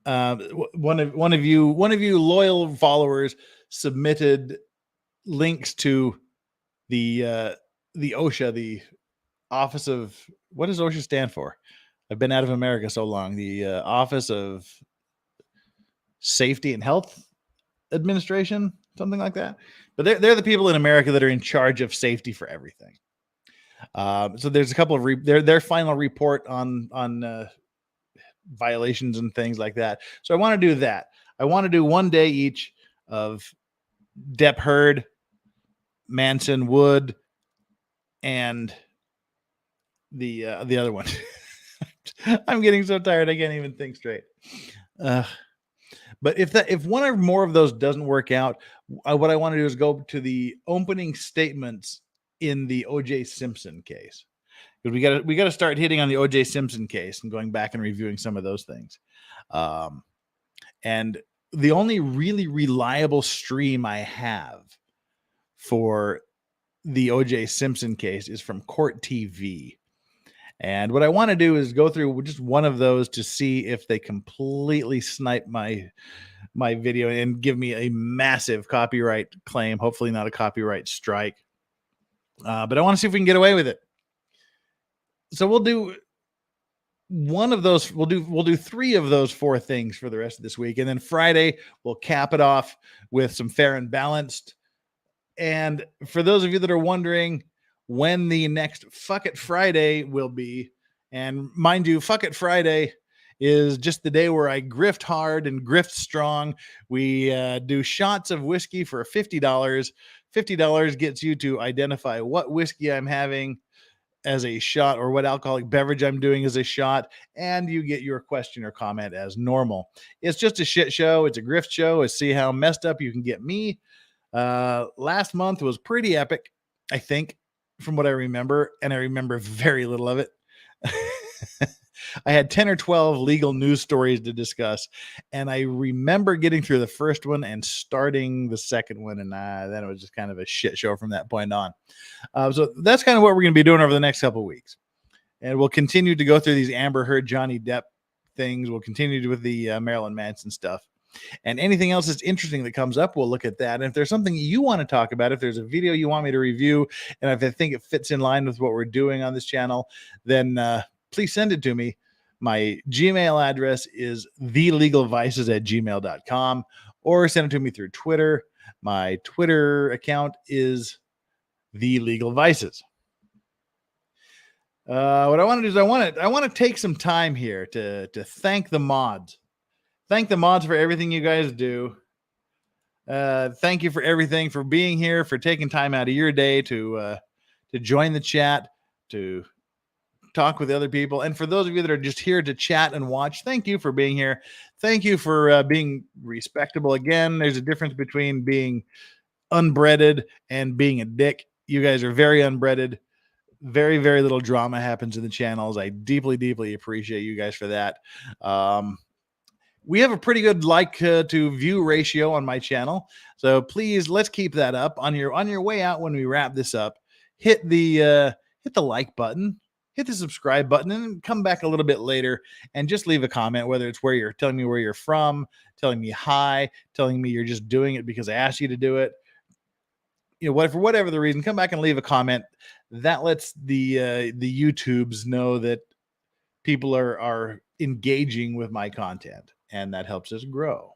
One of you loyal followers submitted links to the OSHA, the Office of, what does OSHA stand for? I've been out of America so long. The Office of Safety and Health Administration, something like that. But they're the people in America that are in charge of safety for everything. So there's a couple of their final report on violations and things like that. So I want to do that. I want to do one day each of Depp, Heard, Manson, Wood, and the other one. I'm getting so tired I can't even think straight. But if one or more of those doesn't work out, what I want to do is go to the opening statements in the O.J. Simpson case, because we got to start hitting on the O.J. Simpson case and going back and reviewing some of those things. And the only really reliable stream I have for the O.J. Simpson case is from Court TV. And what I want to do is go through just one of those to see if they completely snipe my video and give me a massive copyright claim. Hopefully not a copyright strike. But I want to see if we can get away with it. So we'll do one of those. We'll do 3 of those 4 things for the rest of this week. And then Friday, we'll cap it off with some Fair and Balanced. And for those of you that are wondering when the next Fuck It Friday will be, and mind you, Fuck It Friday is just the day where I grift hard and grift strong. We do shots of whiskey for $50. $50 gets you to identify what whiskey I'm having as a shot, or what alcoholic beverage I'm doing as a shot, and you get your question or comment as normal. It's just a shit show. It's a grift show. It's see how messed up you can get me. Last month was pretty epic, I think, from what I remember, and I remember very little of it. I had 10 or 12 legal news stories to discuss, and I remember getting through the first one and starting the second one, and then it was just kind of a shit show from that point on. So that's kind of what we're going to be doing over the next couple of weeks. And we'll continue to go through these Amber Heard, Johnny Depp things. We'll continue with the Marilyn Manson stuff. And anything else that's interesting that comes up, we'll look at that. And if there's something you want to talk about, if there's a video you want me to review, and if I think it fits in line with what we're doing on this channel, then please send it to me. My Gmail address is thelegalvices@gmail.com, or send it to me through Twitter. My Twitter account is thelegalvices. What I want to do is I want to take some time here to thank the mods. Thank the mods for everything you guys do. Thank you for everything, for being here, for taking time out of your day to join the chat, to talk with other people. And for those of you that are just here to chat and watch, thank you for being here. Thank you for being respectable. Again, there's a difference between being unbreaded and being a dick. You guys are very unbreaded. Very, very little drama happens in the channels. I deeply, deeply appreciate you guys for that. We have a pretty good like to view ratio on my channel, so please let's keep that up. On your way out when we wrap this up, hit the like button, hit the subscribe button, and come back a little bit later and just leave a comment, whether it's where you're telling me where you're from, telling me hi, telling me you're just doing it because I asked you to do it. You know, for whatever the reason, come back and leave a comment. That lets the YouTubes know that people are engaging with my content, and that helps us grow.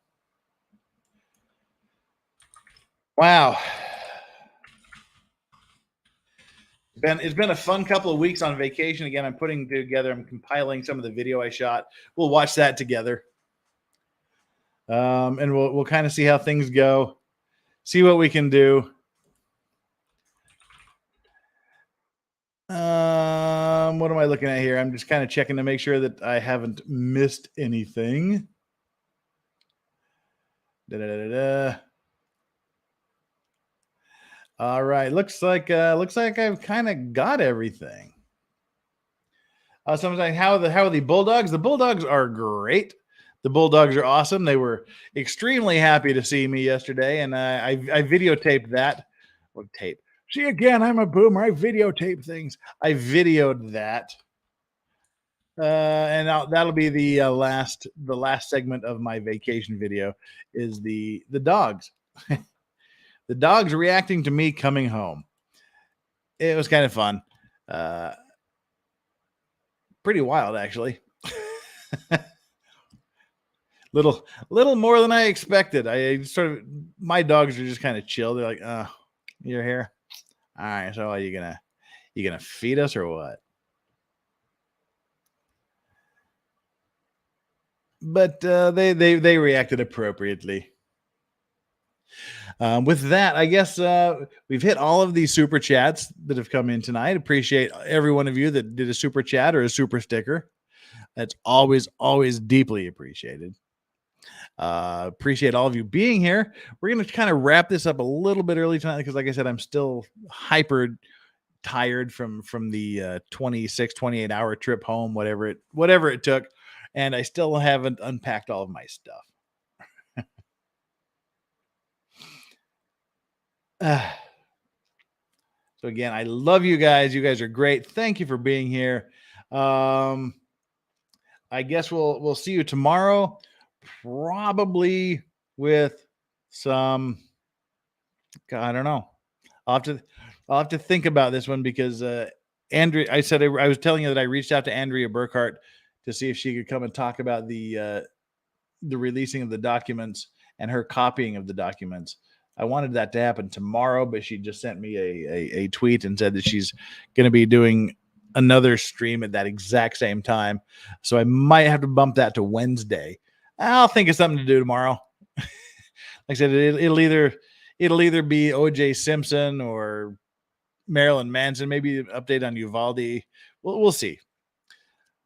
Wow. It's been a fun couple of weeks on vacation. Again, I'm compiling some of the video I shot. We'll watch that together. And we'll kind of see how things go, see what we can do. What am I looking at here? I'm just kind of checking to make sure that I haven't missed anything. All right, looks like I've kind of got everything. Sometimes how are the Bulldogs? The Bulldogs are great. The Bulldogs are awesome. They were extremely happy to see me yesterday, and I videotaped that. What tape? See, again, I'm a boomer. I videotape things. I videoed that. And that'll be the last segment of my vacation video is the dogs. The dogs reacting to me coming home. It was kind of fun. Pretty wild, actually. little more than I expected. My dogs are just kind of chill. They're like, "Oh, you're here. All right, so are you gonna feed us or what?" But they reacted appropriately. With that, I guess we've hit all of these super chats that have come in tonight. Appreciate every one of you that did a super chat or a super sticker. That's always deeply appreciated. Appreciate all of you being here. We're going to kind of wrap this up a little bit early tonight because, like I said, I'm still hyper tired from the 28 hour trip home, whatever it took, and I still haven't unpacked all of my stuff. So again, I love you guys. You guys are great. Thank you for being here. I guess we'll see you tomorrow, probably with some. I don't know. I'll have to think about this one because Andrea. I was telling you that I reached out to Andrea Burkhart to see if she could come and talk about the releasing of the documents and her copying of the documents. I wanted that to happen tomorrow, but she just sent me a tweet and said that she's going to be doing another stream at that exact same time. So I might have to bump that to Wednesday. I'll think of something to do tomorrow. Like I said, it'll either be OJ Simpson or Marilyn Manson, maybe an update on Uvalde. We'll see.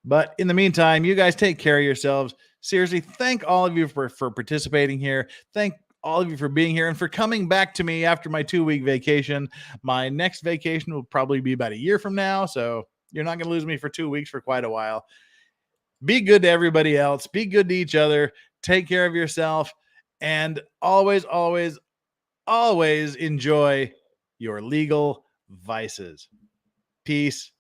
But in the meantime, you guys take care of yourselves. Seriously, thank all of you for participating here. Thank all of you for being here and for coming back to me after my 2-week vacation. My next vacation will probably be about a year from now, so you're not going to lose me for 2 weeks for quite a while. Be good to everybody else. Be good to each other. Take care of yourself. And always, always, always enjoy your legal vices. Peace